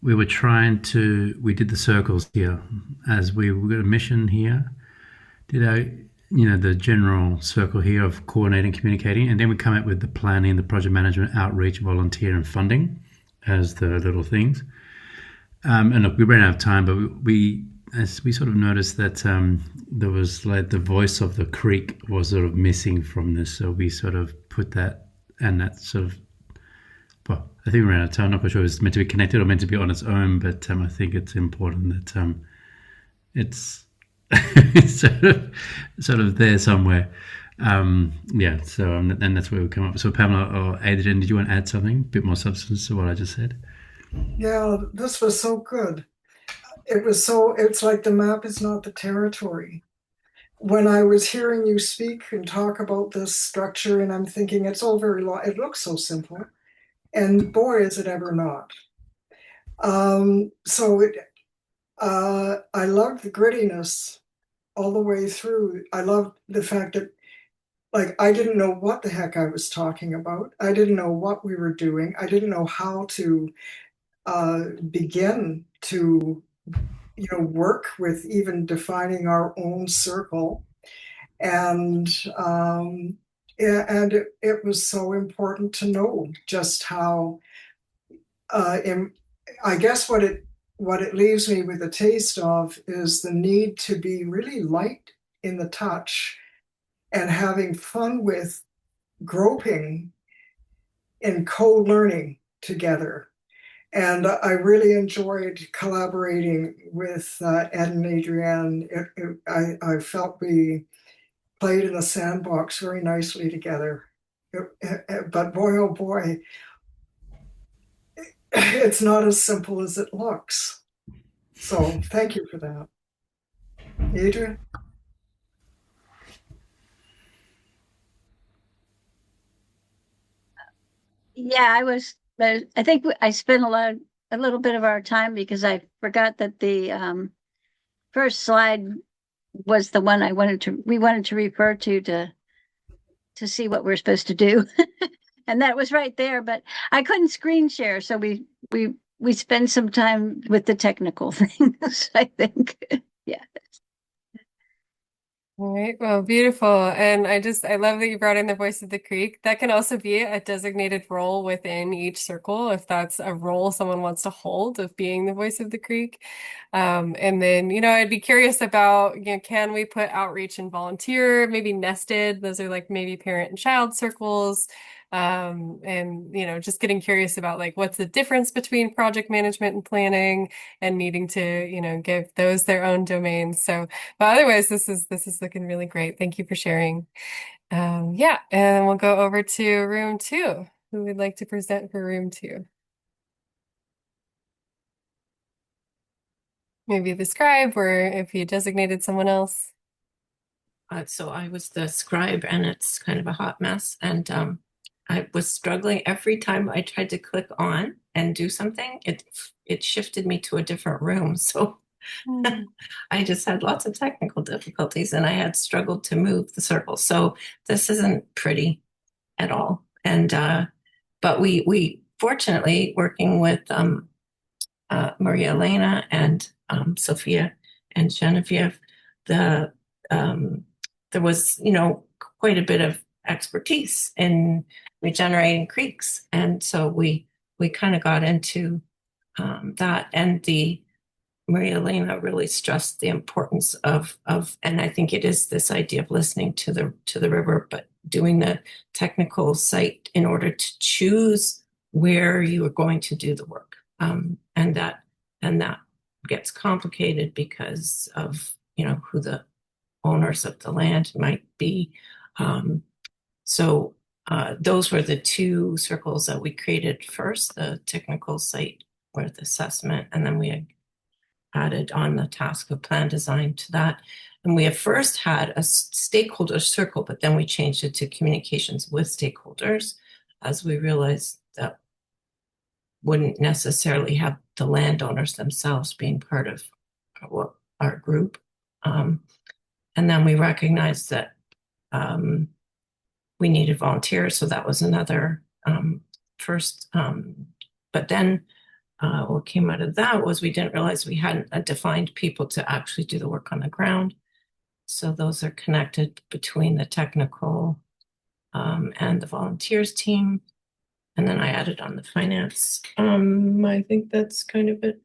we did the circles here as we got a mission here. The general circle here of coordinating, communicating, and then we come up with the planning, the project management, outreach, volunteer, and funding as the little things. And look, we ran out of time, but we sort of noticed that there was like the voice of the creek was sort of missing from this, so we sort of put that, and that sort of, well, I think we ran out of time. I'm not quite sure if it's meant to be connected or meant to be on its own, but I think it's important that it's it's sort of there somewhere. Yeah, so and that's where we come up. So Pamela or Adrian, did you want to add something, a bit more substance to what I just said? Yeah, this was so good. It's like the map is not the territory. When I was hearing you speak and talk about this structure, and I'm thinking it's all very long, it looks so simple, and boy, is it ever not. I love the grittiness all the way through. I love the fact that, like, I didn't know what the heck I was talking about. I didn't know what we were doing. I didn't know how to begin to, work with even defining our own circle. And it was so important to know just how, I guess what it leaves me with a taste of is the need to be really light in the touch and having fun with groping and co-learning together. And I really enjoyed collaborating with Ed and Adrienne. I felt we played in a sandbox very nicely together. But boy, oh boy, it's not as simple as it looks. So thank you for that. Adrienne? Yeah, I think I spent a little bit of our time because I forgot that the first slide was the one we wanted to refer to see what we're supposed to do. And that was right there, but I couldn't screen share, so we spend some time with the technical things, I think. Yeah. All right, well, beautiful. And I love that you brought in the voice of the creek. That can also be a designated role within each circle, if that's a role someone wants to hold of being the voice of the creek. And then, I'd be curious about, can we put outreach and volunteer, maybe nested? Those are like maybe parent and child circles. And just getting curious about like what's the difference between project management and planning and needing to, give those their own domains. So, but otherwise, this is looking really great. Thank you for sharing. Yeah, and we'll go over to room 2. Who would like to present for room 2? Maybe the scribe, or if you designated someone else. So I was the scribe, and it's kind of a hot mess. And I was struggling every time I tried to click on and do something. It shifted me to a different room. So I just had lots of technical difficulties, and I had struggled to move the circle. So this isn't pretty at all. And but we fortunately, working with Maria Elena and Sophia and Genevieve, there was, quite a bit of expertise in regenerating creeks. And so we kind of got into that. And Maria Elena really stressed the importance of, and I think it is this idea of listening to the river, but doing the technical site in order to choose where you are going to do the work. And that gets complicated because of, who the owners of the land might be. So those were the two circles that we created first, the technical site with assessment, and then we had added on the task of plan design to that. And we have first had a stakeholder circle, but then we changed it to communications with stakeholders, as we realized that wouldn't necessarily have the landowners themselves being part of our group. And then we recognized that we needed volunteers, so that was another first. But then what came out of that was we didn't realize we hadn't defined people to actually do the work on the ground. So those are connected between the technical and the volunteers team. And then I added on the finance. I think that's kind of it.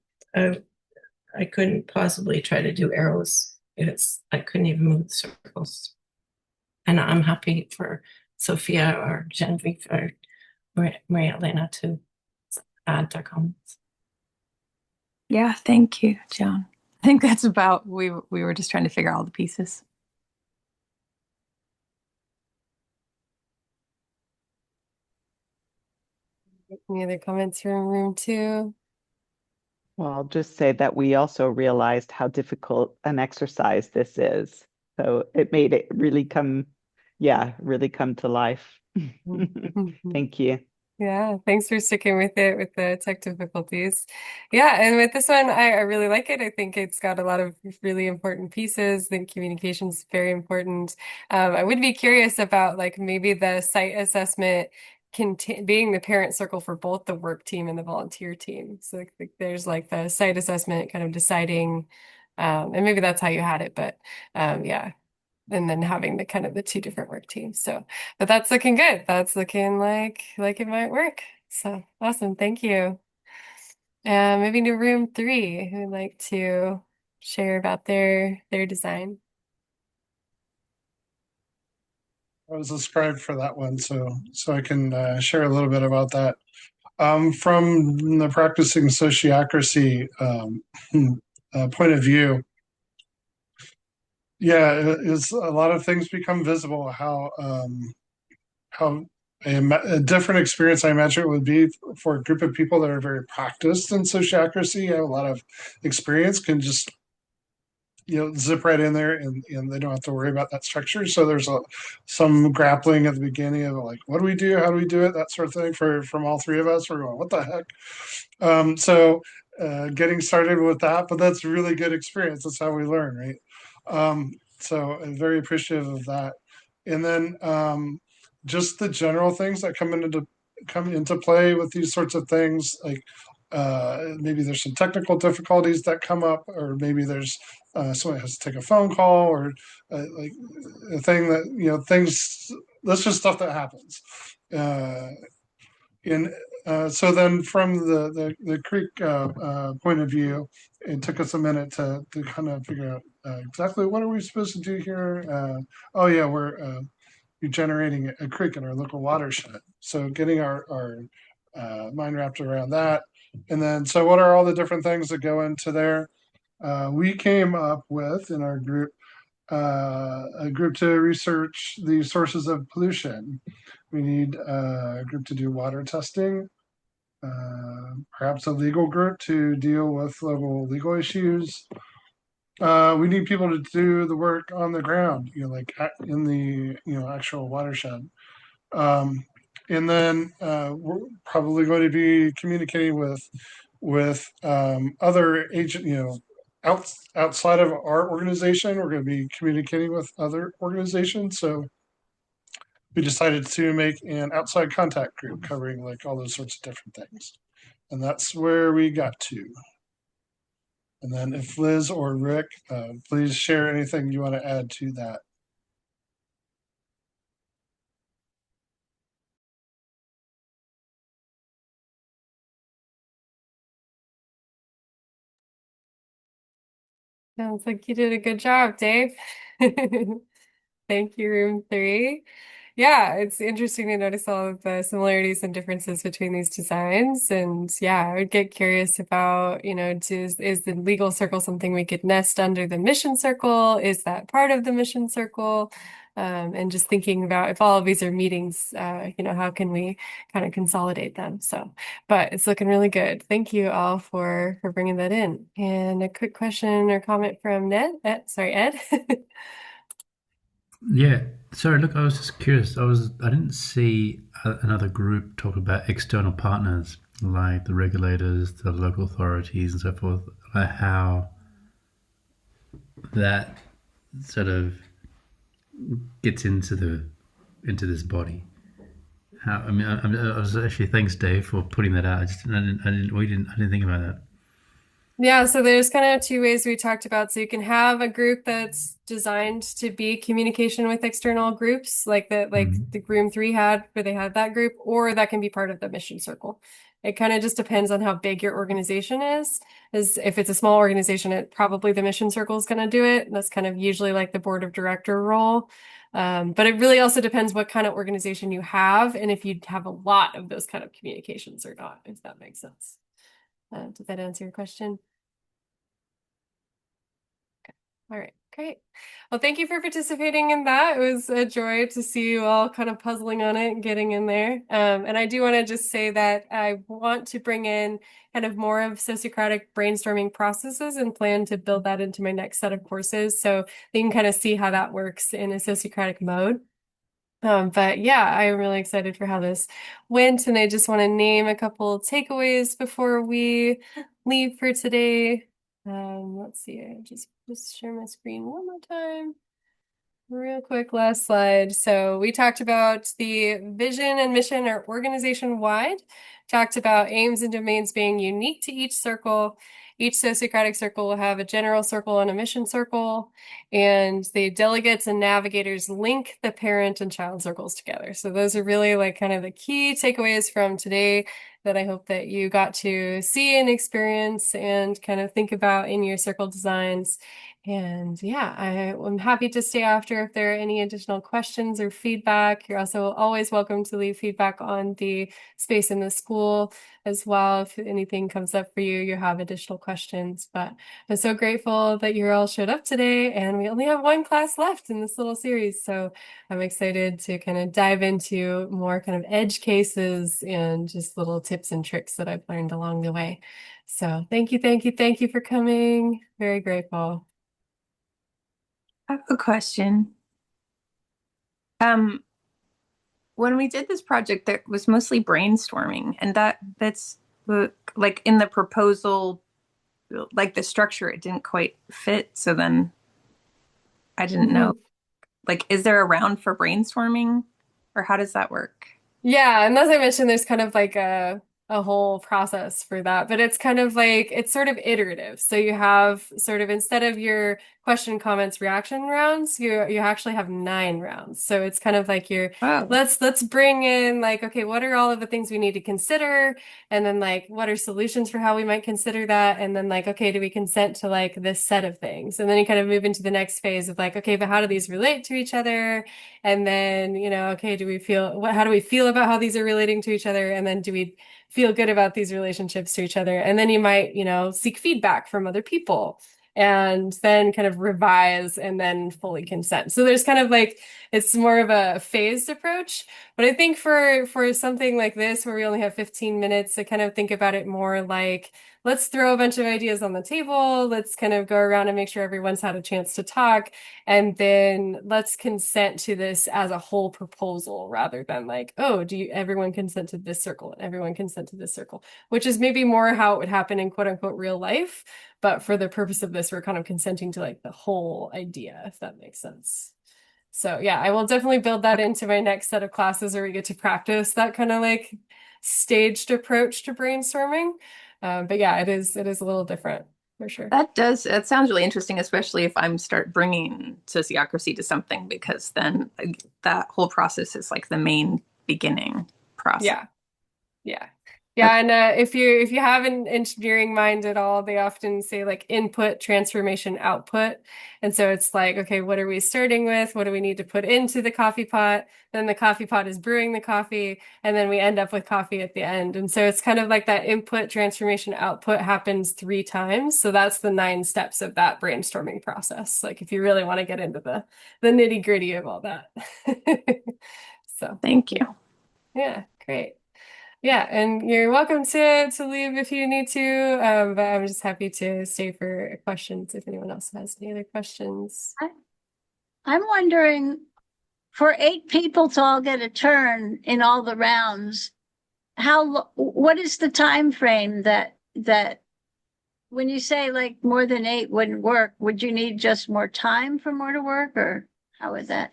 I couldn't possibly try to do arrows. I couldn't even move the circles. And I'm happy for Sophia or Genevieve or Maria Elena to add their comments. Yeah, thank you, Joan. I think that's about, we were just trying to figure out all the pieces. Any other comments from room 2? Well, I'll just say that we also realized how difficult an exercise this is. So it made it really come to life. Thank you. Yeah, thanks for sticking with it with the tech difficulties. Yeah, and with this one, I really like it. I think it's got a lot of really important pieces. I think communication is very important. I would be curious about like maybe the site assessment being the parent circle for both the work team and the volunteer team. So like, there's like the site assessment kind of deciding, and maybe that's how you had it, but yeah. And then having the kind of the two different work teams. So, but that's looking good. That's looking like it might work. So awesome. Thank you. Moving to room 3, who would like to share about their design. I was a scribe for that one, so I can share a little bit about that. From the practicing sociocracy point of view, yeah, it's a lot of things become visible. How a different experience I imagine it would be for a group of people that are very practiced in sociocracy, have a lot of experience, can just zip right in there and they don't have to worry about that structure. So there's some grappling at the beginning of like, what do we do? How do we do it? That sort of thing from all three of us. We're going, what the heck? So getting started with that, but that's a really good experience. That's how we learn, right? So I'm very appreciative of that. And then just the general things that come into play with these sorts of things, like maybe there's some technical difficulties that come up, or maybe there's somebody has to take a phone call, or like a thing that things. That's just stuff that happens. So then from the creek point of view, it took us a minute to kind of figure out exactly what are we supposed to do here. Oh yeah, we're generating a creek in our local watershed. So getting our mind wrapped around that. And then, so what are all the different things that go into there? We came up with, in our group, a group to research the sources of pollution. We need a group to do water testing, perhaps a legal group to deal with local legal issues. We need people to do the work on the ground, like in the actual watershed. And then we're probably going to be communicating with other agent, outside of our organization. We're going to be communicating with other organizations. So we decided to make an outside contact group covering like all those sorts of different things. And that's where we got to. And then if Liz or Rick, please share anything you want to add to that. Sounds like you did a good job, Dave. Thank you, room three. Yeah, it's interesting to notice all of the similarities and differences between these designs. And yeah, I would get curious about, is the legal circle something we could nest under the mission circle? Is that part of the mission circle? And just thinking about if all of these are meetings, how can we kind of consolidate them? So, but it's looking really good. Thank you all for bringing that in. And a quick question or comment from Ed. Yeah. Sorry, look, I was just curious. I didn't see another group talk about external partners like the regulators, the local authorities, and so forth. How that sort of gets into this body. I was actually, thanks, Dave, for putting that out. I didn't think about that. Yeah, so there's kind of two ways we talked about. So you can have a group that's designed to be communication with external groups, like the room three had, where they had that group, or that can be part of the mission circle. It kind of just depends on how big your organization is. If it's a small organization, probably the mission circle is going to do it. That's kind of usually like the board of director role. But it really also depends what kind of organization you have and if you have a lot of those kind of communications or not, if that makes sense. Did that answer your question? Okay. All right, great. Well, thank you for participating in that. It was a joy to see you all kind of puzzling on it and getting in there. And I do want to just say that I want to bring in kind of more of sociocratic brainstorming processes and plan to build that into my next set of courses. So you can kind of see how that works in a sociocratic mode. But yeah, I'm really excited for how this went, and I just want to name a couple takeaways before we leave for today. Let's see, I just share my screen one more time. Real quick, last slide. So we talked about the vision and mission are organization-wide, talked about aims and domains being unique to each circle. Each sociocratic circle will have a general circle and a mission circle, and the delegates and navigators link the parent and child circles together. So those are really like kind of the key takeaways from today that I hope that you got to see and experience and kind of think about in your circle designs. And yeah, I'm happy to stay after if there are any additional questions or feedback. You're also always welcome to leave feedback on the space in the school as well. If anything comes up for you, you have additional questions. But I'm so grateful that you all showed up today, and we only have one class left in this little series. So I'm excited to kind of dive into more kind of edge cases and just little tips and tricks that I've learned along the way. So thank you for coming. Very grateful. I have a question. When we did this project, that was mostly brainstorming, and that's like in the proposal, like the structure, it didn't quite fit. So then I didn't know, like, is there a round for brainstorming, or how does that work? Yeah, and as I mentioned, there's kind of like a whole process for that, but it's kind of like it's sort of iterative. So you have sort of, instead of your question, comments, reaction rounds, you actually have 9 rounds. So it's kind of like let's bring in like, okay, what are all of the things we need to consider? And then like, what are solutions for how we might consider that? And then like, okay, do we consent to like this set of things? And then you kind of move into the next phase of like, okay, but how do these relate to each other? And then, okay, how do we feel about how these are relating to each other? And then do we feel good about these relationships to each other? And then you might, seek feedback from other people and then kind of revise and then fully consent. So there's kind of like, it's more of a phased approach. But I think for something like this, where we only have 15 minutes, to kind of think about it more like, let's throw a bunch of ideas on the table. Let's kind of go around and make sure everyone's had a chance to talk. And then let's consent to this as a whole proposal, rather than like, oh, everyone consent to this circle and everyone consent to this circle, which is maybe more how it would happen in quote unquote real life. But for the purpose of this, we're kind of consenting to like the whole idea, if that makes sense. So yeah, I will definitely build that into my next set of classes where we get to practice that kind of like staged approach to brainstorming. But yeah, it is a little different. for sure. That sounds really interesting, especially if I'm start bringing sociocracy to something, because then that whole process is like the main beginning process. Yeah. Yeah. Yeah, and if you have an engineering mind at all, they often say like input, transformation, output. And so it's like, okay, what are we starting with? What do we need to put into the coffee pot? Then the coffee pot is brewing the coffee, and then we end up with coffee at the end. And so it's kind of like that input, transformation, output happens 3 times. So that's the 9 steps of that brainstorming process. Like if you really want to get into the nitty-gritty of all that. So Thank you. yeah, great. Yeah, and you're welcome to leave if you need to, but I'm just happy to stay for questions if anyone else has any other questions. I'm wondering, for 8 people to all get a turn in all the rounds, what is the time frame that when you say like more than 8 wouldn't work, would you need just more time for more to work, or how would that?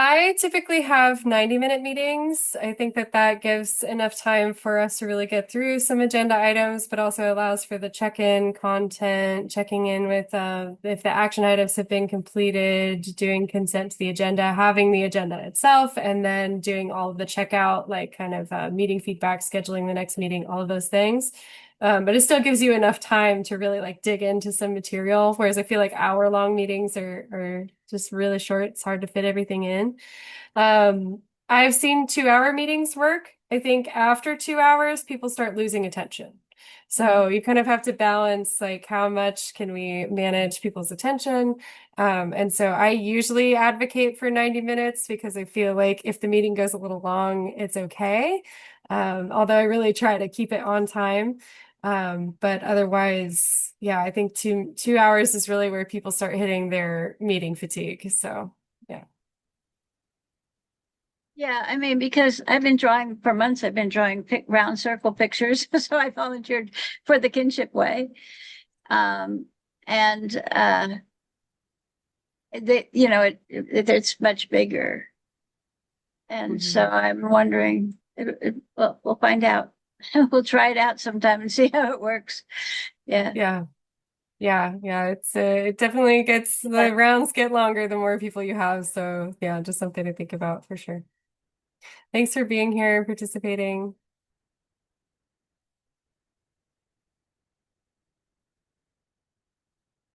I typically have 90-minute meetings. I think that gives enough time for us to really get through some agenda items, but also allows for the check-in content, checking in with if the action items have been completed, doing consent to the agenda, having the agenda itself, and then doing all of the checkout, like kind of meeting feedback, scheduling the next meeting, all of those things. But it still gives you enough time to really like dig into some material, whereas I feel like hour-long meetings are just really short. It's hard to fit everything in. I've seen 2-hour meetings work. I think after 2 hours, people start losing attention. So you kind of have to balance like how much can we manage people's attention. And so I usually advocate for 90 minutes because I feel like if the meeting goes a little long, it's okay. Although I really try to keep it on time. But otherwise, yeah, I think 2 hours is really where people start hitting their meeting fatigue. So, yeah. Yeah, I mean, because I've been drawing for months, I've been drawing round circle pictures. So I volunteered for the Kinship Way. It's much bigger. And so I'm wondering, well, we'll find out. We'll try it out sometime and see how it works. Yeah. Yeah. It definitely gets, the rounds get longer the more people you have. So yeah, just something to think about for sure. Thanks for being here and participating.